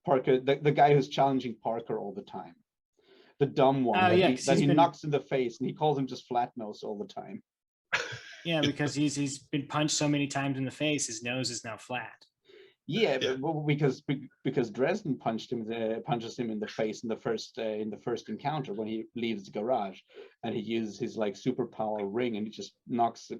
Parker, the guy who's challenging Parker all the time. The dumb one that he knocks in the face, and he calls him just Flat Nose all the time. Yeah, because he's been punched so many times in the face, his nose is now flat. Yeah, but because Dresden punches him in the face in the first encounter when he leaves the garage, and he uses his like superpower ring and he just knocks it.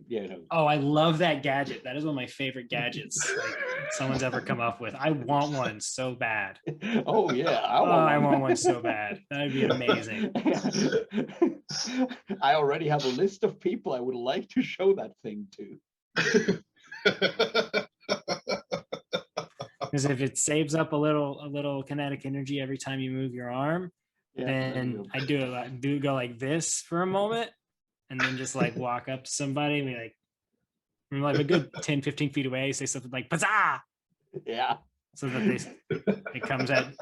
Oh, I love that gadget. That is one of my favorite gadgets like someone's ever come up with. I want one so bad. Oh yeah, I want one so bad. That would be amazing. I already have a list of people I would like to show that thing to. Because if it saves up a little kinetic energy every time you move your arm, then I do go like this for a moment, and then just like walk up to somebody and be like, from like a good 10, 15 feet away, say something like "Bazaar!" Yeah. So that it comes at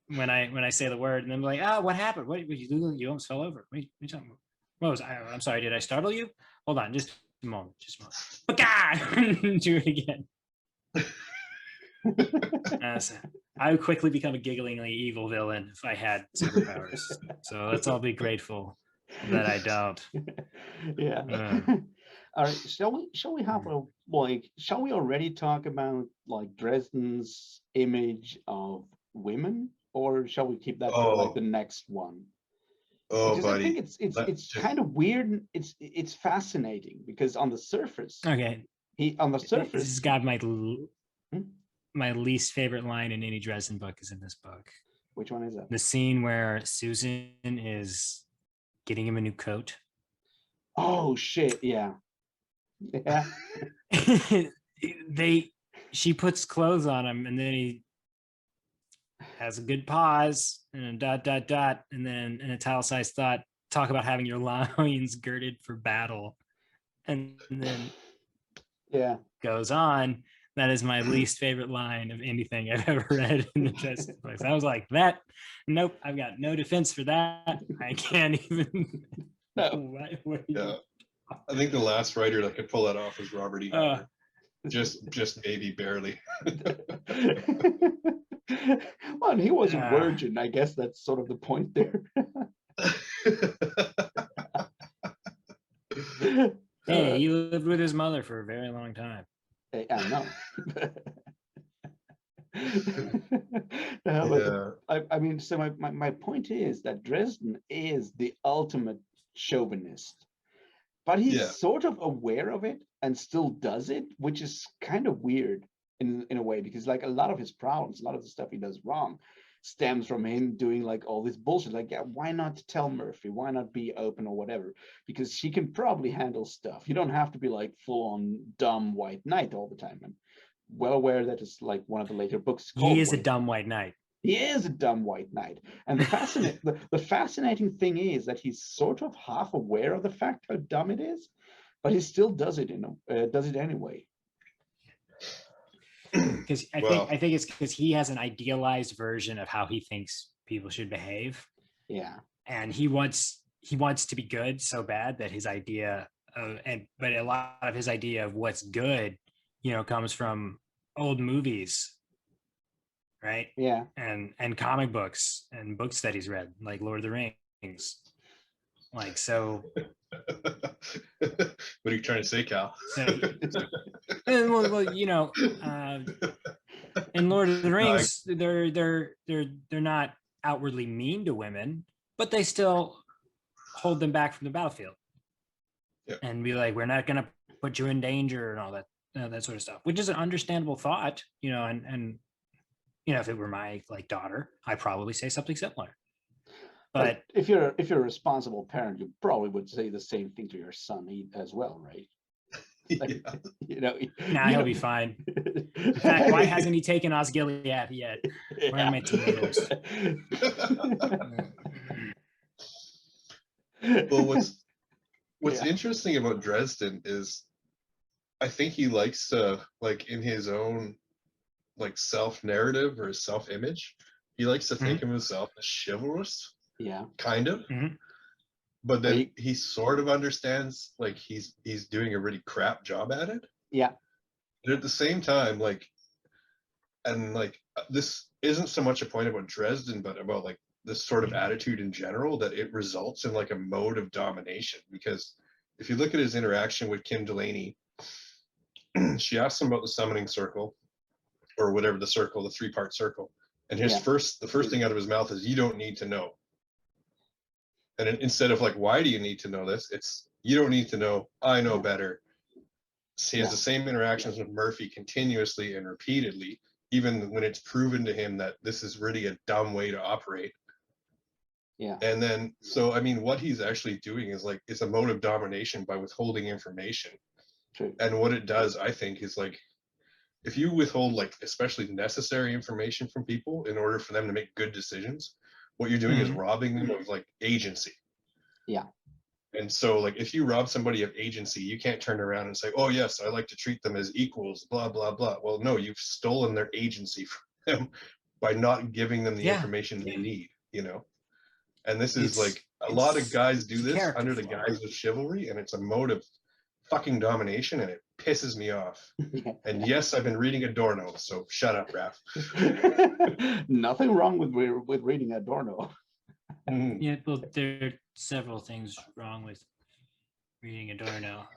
when I say the word, and then be like, what happened? What you do? You almost fell over. What are you talking about? What was I'm sorry, did I startle you? Hold on, just a moment. Bazaar! Do it again. I would quickly become a gigglingly evil villain if I had superpowers. So let's all be grateful that I don't. Yeah. All right. Shall we have shall we already talk about like Dresden's image of women, or shall we keep that for like the next one? Oh, because buddy. I think it's kind of weird. It's fascinating because on the surface, this has got my least favorite line in any Dresden book is in this book. Which one is that? The scene where Susan is getting him a new coat. Oh shit! Yeah. Yeah. She puts clothes on him, and then he has a good pause and a ... and then an italicized thought, talk about having your loins girded for battle, and then goes on. That is my least favorite line of anything I've ever read in the Dresden books. I was like, that, nope, I've got no defense for that. I can't even. No. Yeah. I think the last writer that could pull that off was Robert E. Howard. Just maybe barely. Well, and he was a virgin. I guess that's sort of the point there. Hey, he lived with his mother for a very long time. I know. I mean, so my point is that Dresden is the ultimate chauvinist, but he's sort of aware of it and still does it, which is kind of weird in a way, because like a lot of his problems, a lot of the stuff he does wrong stems from him doing like all this bullshit. Like, why not tell Murphy? Why not be open or whatever? Because she can probably handle stuff. You don't have to be like full on dumb white knight all the time. I'm well aware that it's like one of the later books. He is a dumb white knight. He is a dumb white knight. And the fascinating thing is that he's sort of half aware of the fact how dumb it is, but he still does it anyway. Because I think it's because he has an idealized version of how he thinks people should behave. Yeah. And he wants to be good so bad that his idea but a lot of his idea of what's good, comes from old movies, right? Yeah. And comic books and books that he's read, like Lord of the Rings. Like, so, What are you trying to say, Cal? so, well, you know, in Lord of the No, I- Rings, they're not outwardly mean to women, but they still hold them back from the battlefield. Yeah. And be like, we're not gonna put you in danger and all that that sort of stuff, which is an understandable thought, you know, and you know, if it were my like daughter, I'd probably say something similar. But if you're a responsible parent, you probably would say the same thing to your son as well, right? Like, yeah. you know, nah, he'll be fine. In fact, why hasn't he taken Osgiliath yet? Where are my tomatoes? Well, what's Yeah. interesting about Dresden is I think he likes to, like, in his own like self-narrative or self-image, he likes to think of himself as chivalrous, Yeah. kind of. Mhm. But But then he sort of understands like he's doing a really crap job at it. yeah. And at the same time, like, and like this isn't so much a point about Dresden, but about like this sort of attitude in general, that it results in like a mode of domination. Because if you look at his interaction with Kim Delaney, she asks him about the summoning circle, or whatever the circle, the three-part circle, and Yeah. the first thing out of his mouth is, "You don't need to know." And instead of like, "Why do you need to know this?" It's, "You don't need to know. I know Yeah. better." So he has Yeah. the same interactions with Murphy continuously and repeatedly, even when it's proven to him that this is really a dumb way to operate. Yeah. And then, so I mean, what he's actually doing is like, it's a mode of domination by withholding information. True. And what it does, I think, is like, if you withhold like especially necessary information from people in order for them to make good decisions, what you're doing is robbing them of like agency. Yeah. And so like if you rob somebody of agency, you can't turn around and say, "Oh yes, I like to treat them as equals, blah blah blah." Well, no, you've stolen their agency from them by not giving them the information they need, you know. And this is like, a lot of guys do this under the guise of chivalry, and it's a mode of fucking domination, and it pisses me off. And yes, I've been reading Adorno, so shut up, Raph. Nothing wrong with reading Adorno. Yeah, well, there are several things wrong with reading Adorno.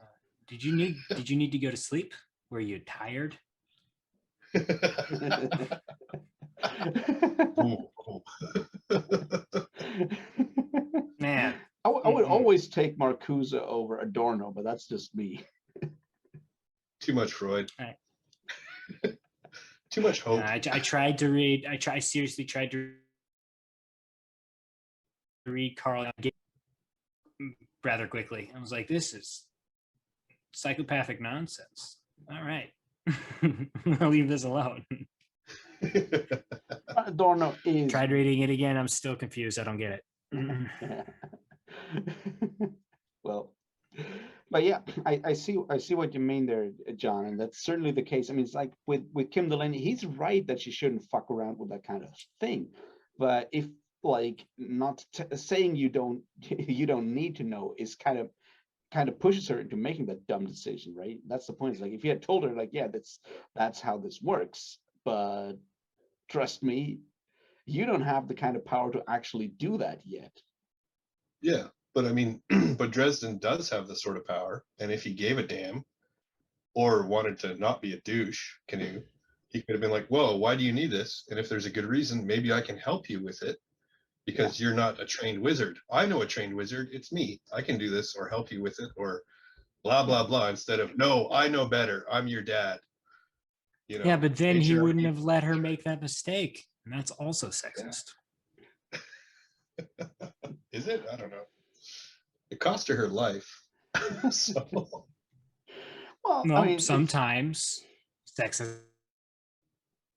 Did you need to go to sleep? Were you tired? Man, I would always take Marcuse over Adorno, but that's just me. Too much Freud. Right. Too much hope. I tried to read. I seriously tried to read Carl Jung rather quickly. I was like, this is psychopathic nonsense. All right, I'll leave this alone. Adorno is. Tried reading it again. I'm still confused. I don't get it. Well, but yeah, I see what you mean there, John, and that's certainly the case. I mean, it's like with Kim Delaney, he's right that she shouldn't fuck around with that kind of thing. But if like not saying you don't need to know is kind of pushes her into making that dumb decision, right? That's the point. It's like if you had told her like, yeah, that's how this works, but trust me, you don't have the kind of power to actually do that yet. Yeah, but I mean, but Dresden does have this sort of power, and if he gave a damn or wanted to not be a douche canoe, he could have been like, "Whoa, why do you need this? And if there's a good reason, maybe I can help you with it, because you're not a trained wizard. I know a trained wizard. It's me. I can do this or help you with it, or blah blah blah." Instead of, "No, I know better. I'm your dad." You know. Yeah, but then he HRV. wouldn't have let her make that mistake, and that's also sexist. Is it? I don't know. It cost her life. So. Well, No, I mean, sometimes sexism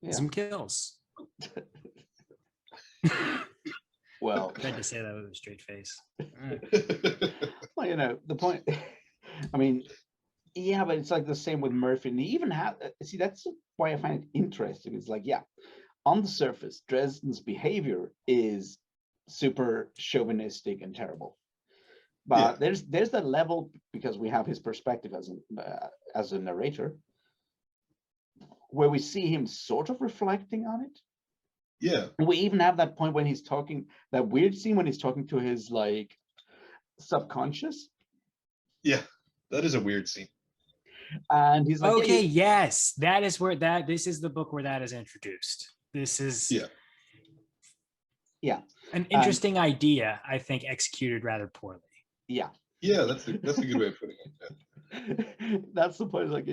yeah. kills. Well, Tried to say that with a straight face. well, you know, the point. I mean, yeah, but it's like the same with Murphy. And he even had, see, that's why I find it interesting. It's like, yeah, on the surface, Dresden's behavior is super chauvinistic and terrible. But there's that level, because we have his perspective as a narrator, where we see him sort of reflecting on it. Yeah. And we even have that point when he's talking, that weird scene when he's talking to his like subconscious, Yeah, that is a weird scene. and he's like, Okay, yes, that is where this is the book where that is introduced. This is yeah, an interesting idea, I think, executed rather poorly. yeah. Yeah, that's a good way of putting it. That's the point. Like,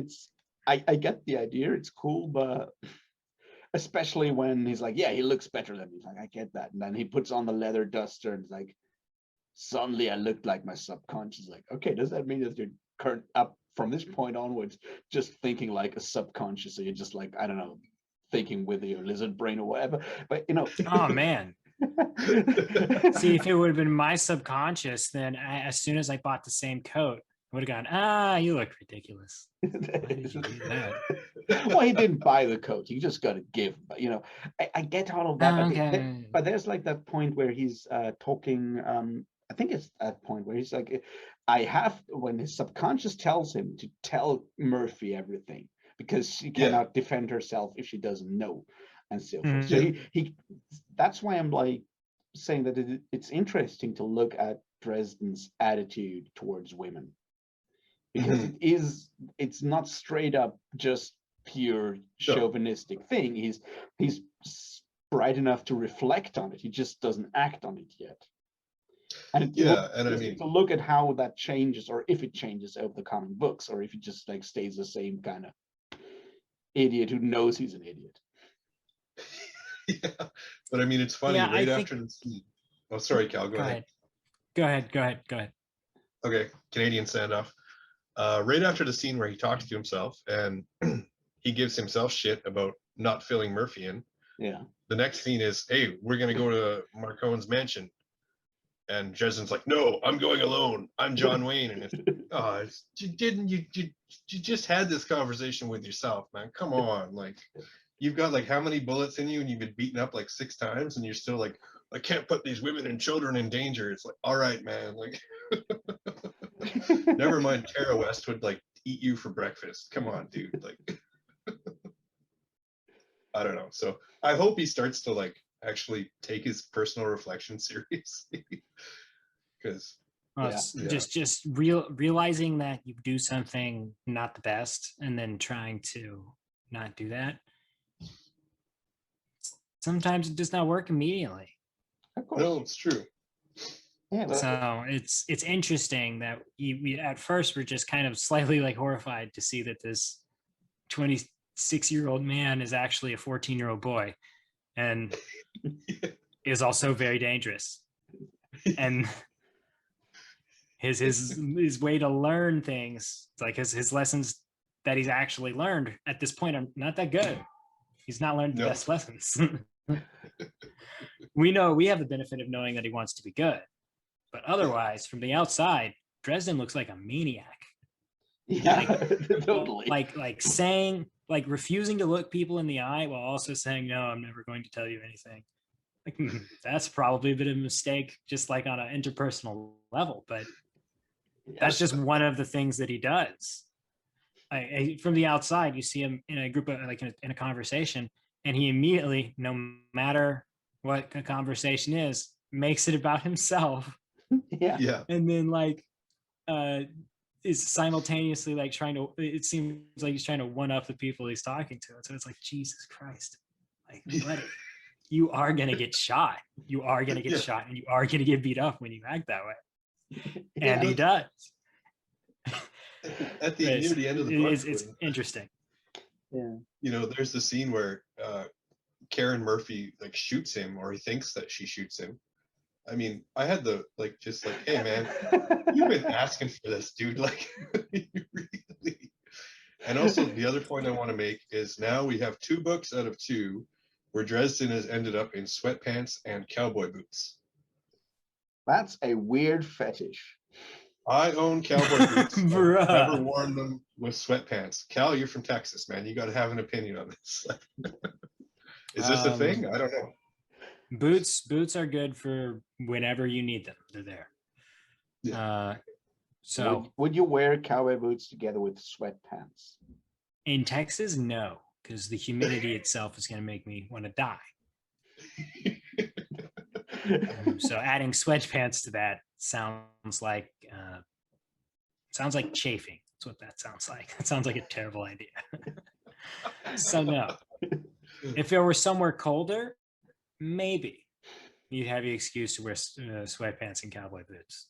I get the idea. It's cool, but especially when he's like, yeah, he looks better than me. Like, I get that. And then he puts on the leather duster and it's like, suddenly I looked like my subconscious. Like, okay, does that mean that you're current up from this point onwards, just thinking like a subconscious? So you're just like, I don't know, thinking with your lizard brain or whatever. But you know, Oh man. See, if it would have been my subconscious, then as soon as I bought the same coat, I would have gone, you look ridiculous. Why did you do that? Well, he didn't buy the coat. You just got to give. But you know, I get all of that. But there's like that point where he's talking. I think it's that point where he's like, when his subconscious tells him to tell Murphy everything because she cannot defend herself if she doesn't know, and so forth. So he that's why I'm like saying that it's interesting to look at Dresden's attitude towards women, because it's not straight up just pure chauvinistic thing. He's bright enough to reflect on it. He just doesn't act on it yet. And I mean, to look at how that changes, or if it changes over the comic books, or if it just like stays the same kind of idiot who knows he's an idiot. Yeah, but I mean, it's funny. After the scene. Oh, sorry, Cal. Go ahead. Go ahead. Okay, Canadian standoff. Right after the scene where he talks to himself and he gives himself shit about not filling Murphy in. Yeah. The next scene is, hey, we're gonna go to Marcone's mansion, and Dresden's like, no, I'm going alone. I'm John Wayne, and it's, you just had this conversation with yourself, man. Come on, like. You've got like how many bullets in you, and you've been beaten up like 6 times, and you're still like, I can't put these women and children in danger. It's like, all right, man. Like, never mind. Tara West would like eat you for breakfast. Come on, dude. Like, I don't know. So I hope he starts to like actually take his personal reflection seriously, because just realizing that you do something not the best, and then trying to not do that. Sometimes it does not work immediately. Of course. No, it's true. Yeah, so it's interesting that we at first were just kind of slightly like horrified to see that this 26-year-old man is actually a 14-year-old boy, and is also very dangerous. And his way to learn things, like his lessons that he's actually learned at this point are not that good. He's not learned the best lessons. We have the benefit of knowing that he wants to be good, but otherwise, from the outside, Dresden looks like a maniac. Yeah, totally. Like saying, like refusing to look people in the eye while also saying, no, I'm never going to tell you anything. Like, that's probably a bit of a mistake, just like on an interpersonal level, but that's just one of the things that he does. From the outside, you see him in a group of like in a conversation, and he immediately, no matter what the conversation is, makes it about himself. Yeah. And then like is simultaneously like it seems like he's trying to one up the people he's talking to. And so it's like, Jesus Christ, like, buddy, you are gonna get shot. You are gonna get shot, and you are gonna get beat up when you act that way. And he does. Near the end of the book, it's interesting. Yeah. You know, there's the scene where Karen Murphy like shoots him, or he thinks that she shoots him. I mean, I had the just like, hey man, you've been asking for this, dude. Like, really. And also the other point I want to make is now we have 2 books out of 2 where Dresden has ended up in sweatpants and cowboy boots. That's a weird fetish. I own cowboy boots. I've never worn them with sweatpants. Cal, you're from Texas, man. You got to have an opinion on this. Is this a thing? I don't know. Boots are good for whenever you need them. They're there. Yeah. So would you wear cowboy boots together with sweatpants? In Texas, no, because the humidity itself is going to make me want to die. So adding sweatpants to that sounds like chafing. That's what that sounds like. It sounds like a terrible idea. So no, if it were somewhere colder, maybe you'd have the excuse to wear sweatpants and cowboy boots.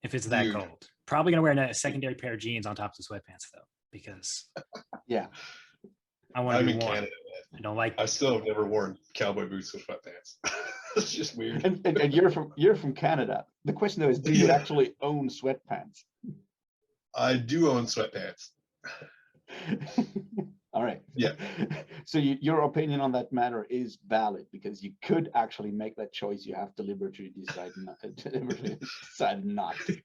If it's that Dude. cold, probably gonna wear a secondary pair of jeans on top of the sweatpants though, because Yeah. I want to I'm be in warm. Canada. I don't like. I still have never worn cowboy boots with sweatpants. It's just weird. And you're from Canada. The question though is, do you Yeah. actually own sweatpants? I do own sweatpants. All right. Yeah. So your opinion on that matter is valid because you could actually make that choice. You have deliberately decided not to.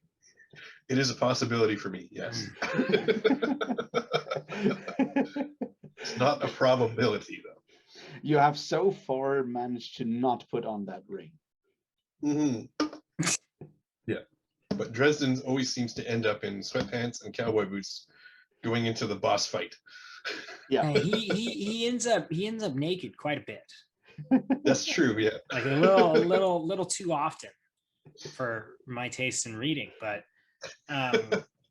It is a possibility for me, yes. It's not a probability, though. You have so far managed to not put on that ring. Mm-hmm. Yeah. But Dresden always seems to end up in sweatpants and cowboy boots going into the boss fight. Yeah. He ends up naked quite a bit. That's true, yeah. Like a little too often for my taste in reading. But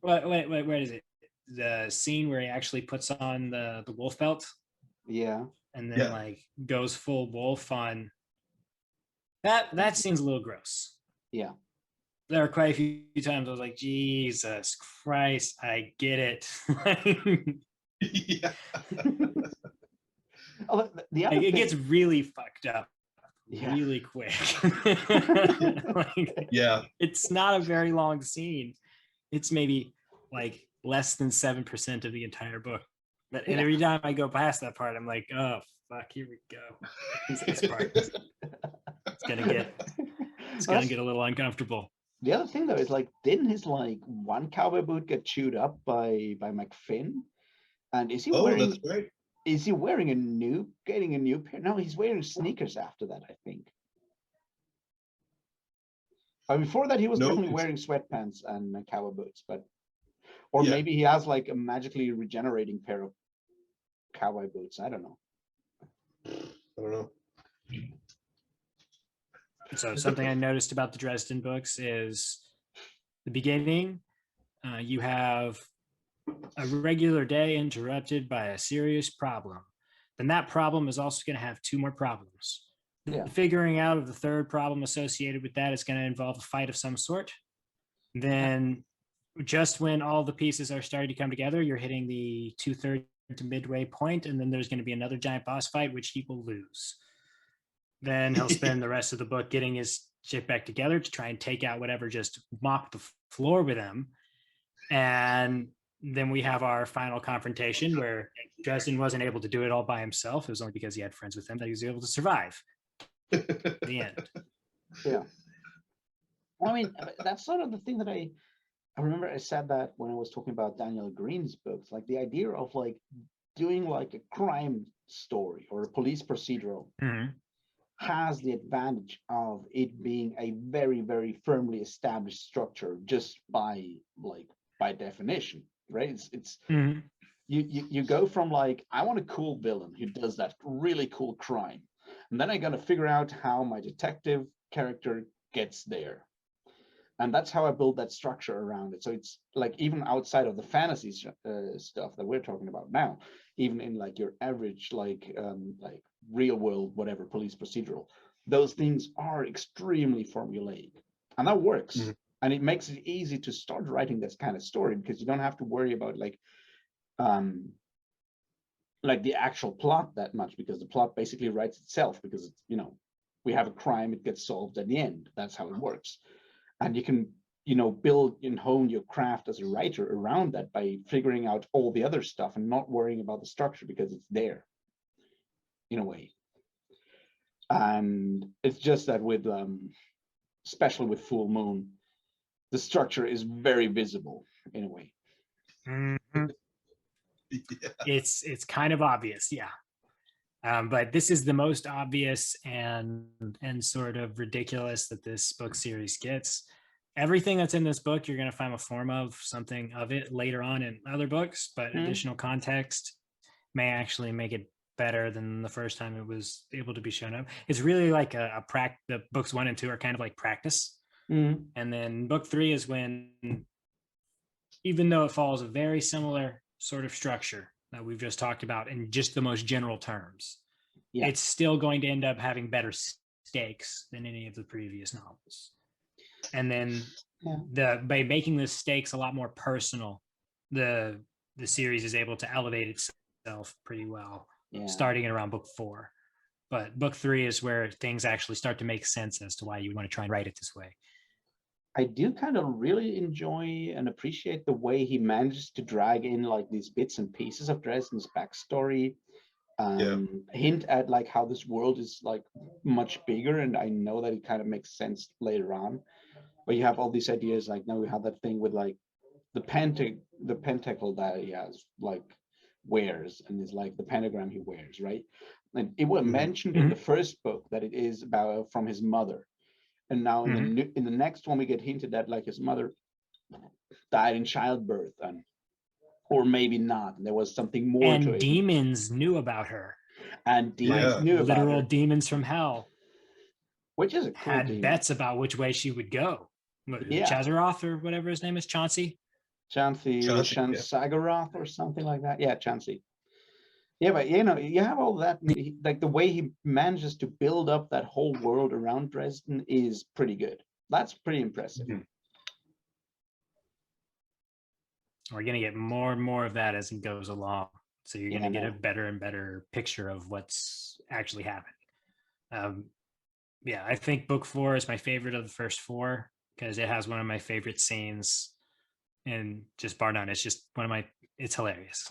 wait, where is it? The scene where he actually puts on the wolf belt Yeah. and then Yeah. like goes full wolf on that seems a little gross. Yeah. There are quite a few times I was like, Jesus Christ, I get it. Yeah. Oh, the other Like, it thing, gets really fucked up Yeah. really quick. Like, Yeah. it's not a very long scene. It's maybe like less than 7% of the entire book. But Yeah. every time I go past that part, I'm like, oh fuck, here we go. This part is gonna get a little uncomfortable. The other thing though is like, didn't his like one cowboy boot get chewed up by McFinn? And is he Oh, wearing that's right. getting a new pair? No, he's wearing sneakers after that, I think. Before that, he was No, definitely it's- wearing sweatpants and cowboy boots, or Yeah. maybe he has like a magically regenerating pair of cowboy boots. I don't know. I don't know. So something I noticed about the Dresden books is the beginning, you have a regular day interrupted by a serious problem. Then that problem is also going to have two more problems. Yeah. The figuring out of the third problem associated with that is going to involve a fight of some sort. Then just when all the pieces are starting to come together, you're hitting the 2/3 to midway point, and then there's going to be another giant boss fight, which he will lose. Then he'll spend the rest of the book getting his shit back together to try and take out whatever just mopped the floor with him. And then we have our final confrontation where Dresden wasn't able to do it all by himself. It was only because he had friends with him that he was able to survive. The end. Yeah. Well, I mean, that's sort of the thing that I remember I said that when I was talking about Daniel Green's books, like the idea of like doing like a crime story or a police procedural Mhm. has the advantage of it being a very, very firmly established structure just by definition, right? It's Mhm. you go from like, I want a cool villain who does that really cool crime, and then I gotta figure out how my detective character gets there. And that's how I build that structure around it. So it's like, even outside of the fantasy stuff that we're talking about now, even in like your average like real world whatever police procedural, those things are extremely formulaic, and that works. Mhm. And it makes it easy to start writing this kind of story because you don't have to worry about like the actual plot that much, because the plot basically writes itself, because it's, we have a crime, it gets solved at the end. That's how it works. And you can, build and hone your craft as a writer around that by figuring out all the other stuff and not worrying about the structure because it's there in a way. And it's just that with, especially with Full Moon, the structure is very visible in a way. Mhm. Yeah. It's kind of obvious, yeah. But this is the most obvious and sort of ridiculous that this book series gets. Everything that's in this book, you're going to find a form of something of it later on in other books, but additional context may actually make it better than the first time it was able to be shown up. It's really like the books 1 and 2 are kind of like practice. Mhm. And then book 3 is when, even though it follows a very similar sort of structure that we've just talked about in just the most general terms, Yeah. it's still going to end up having better stakes than any of the previous novels. And then by making the stakes a lot more personal, the series is able to elevate itself pretty well, starting at around book 4. But book 3 is where things actually start to make sense as to why you want to try and write it this way. I do kind of really enjoy and appreciate the way he manages to drag in like these bits and pieces of Dresden's backstory, hint at like how this world is like much bigger, and I know that it kind of makes sense later on. But you have all these ideas, like now we have that thing with like the pentacle that he has like wears, and is like the pentagram he wears, right? And it was mentioned in the first book that it is about from his mother. And now in the next one, we get hinted at like his mother died in childbirth, and or maybe not. And there was something more to And it. demons knew about her. And demons knew about literal her. demons from hell. Which is a cool had demon. bets about which way she would go. Yeah. Chazaroth or whatever his name is, Chauncey. Sagaroth or something like that. Yeah, Chauncey. Yeah, but you know, you have all that, like the way he manages to build up that whole world around Dresden is pretty good. That's pretty impressive. We're going to get more and more of that as it goes along. So you're going to get a better and better picture of what's actually happening. Yeah, I think book 4 is my favorite of the first 4 because it has one of my favorite scenes, and just bar none, it's just one of my, it's hilarious.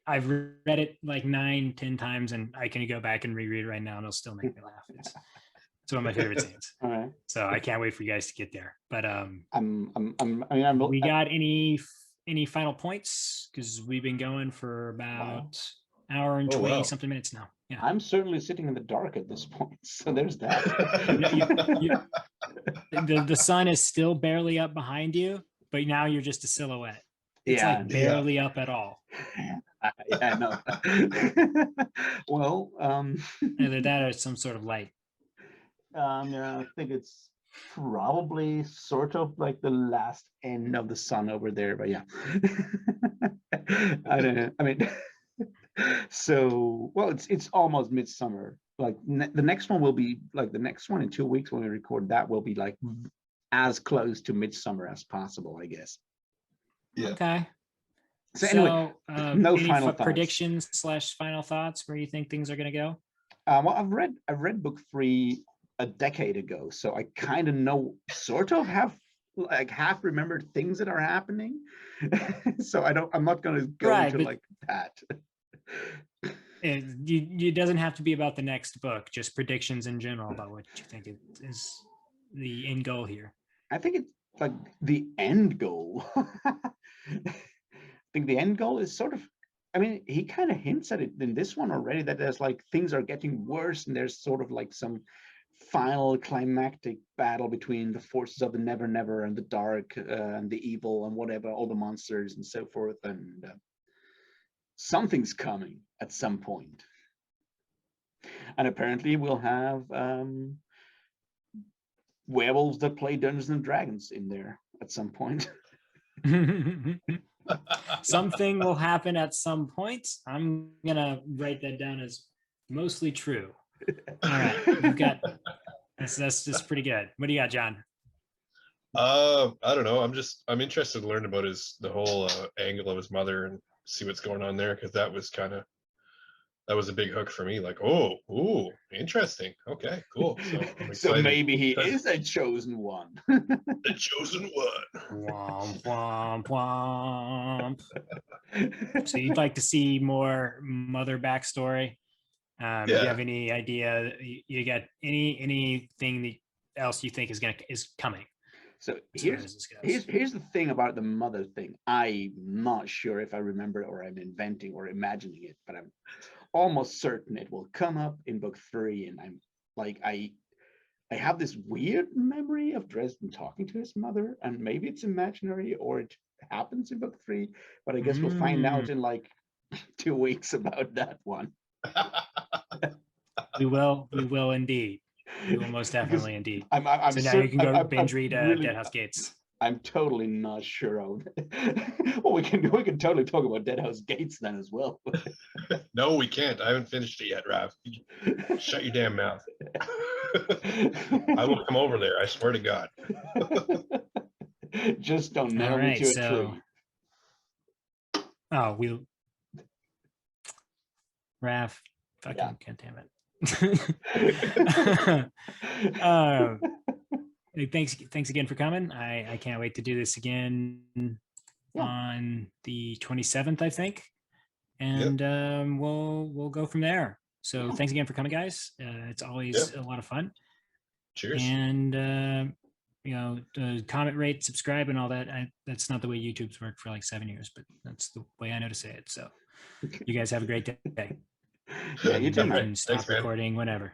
I've read it like 9-10 times, and I can go back and reread it right now and it'll still make me laugh. It's one of my favorite scenes. All right. So I can't wait for you guys to get there. But we got any final points? Because we've been going for about hour and 20 something minutes now. Yeah, I'm certainly sitting in the dark at this point, so there's that. The sun is still barely up behind you, but now you're just a silhouette. It's like barely up at all. Yeah, no. Well, either that or some sort of light. I think it's probably sort of like the last end of the sun over there, but yeah. I don't know. I mean, so well, it's almost midsummer. Like the next one will be like the next one in 2 weeks when we record that will be like as close to midsummer as possible, I guess. Yeah. Okay. So anyway, no final predictions / final thoughts where you think things are going to go. Well, I've read book 3 a decade ago, so I kind of know, sort of have like half remembered things that are happening. So I'm not going to go into like that. It doesn't have to be about the next book, just predictions in general about what you think is the end goal here. I think it's like the end goal. I think the end goal is sort of, I mean, he kind of hints at it in this one already, that there's like things are getting worse, and there's sort of like some final climactic battle between the forces of the Never Never and the dark and the evil and whatever, all the monsters and so forth, and something's coming at some point. And apparently we'll have werewolves that play Dungeons and Dragons in there at some point. Something will happen at some point. I'm gonna write that down as mostly true. All right, you've got that's just pretty good. What do you got, John? I don't know. I'm interested to learn about the whole angle of his mother and see what's going on there, because that was a big hook for me. Like, oh, interesting. Okay, cool. So maybe he is a chosen one. The chosen one. Womp, womp, womp. So you'd like to see more mother backstory? Do you have any idea? You got anything else you think is coming? So here's the thing about the mother thing. I'm not sure if I remember or I'm inventing or imagining it, but I'm almost certain it will come up in book 3. And I'm like, I have this weird memory of Dresden talking to his mother, and maybe it's imaginary or it happens in book 3, but I guess we'll find out in like 2 weeks about that one. We will indeed. You will most definitely indeed. I'm So now you can go binge read Deadhouse Gates. I'm totally not sure of. Well, we can totally talk about Deadhouse Gates then as well. No, we can't. I haven't finished it yet, Rav. Shut your damn mouth. I will come over there. I swear to God. Just don't nail All me right, to a so tree. oh, we Raph, fucking Yeah. God damn it. Thanks again for coming. I can't wait to do this again on the 27th, I think, and we'll go from there. So thanks again for coming, guys. It's always a lot of fun. Cheers. And comment, rate, subscribe, and all that. That's not the way YouTube's worked for like 7 years, but that's the way I know to say it. So you guys have a great day. Yeah, you too, You man. can stop Thanks, man. recording whenever.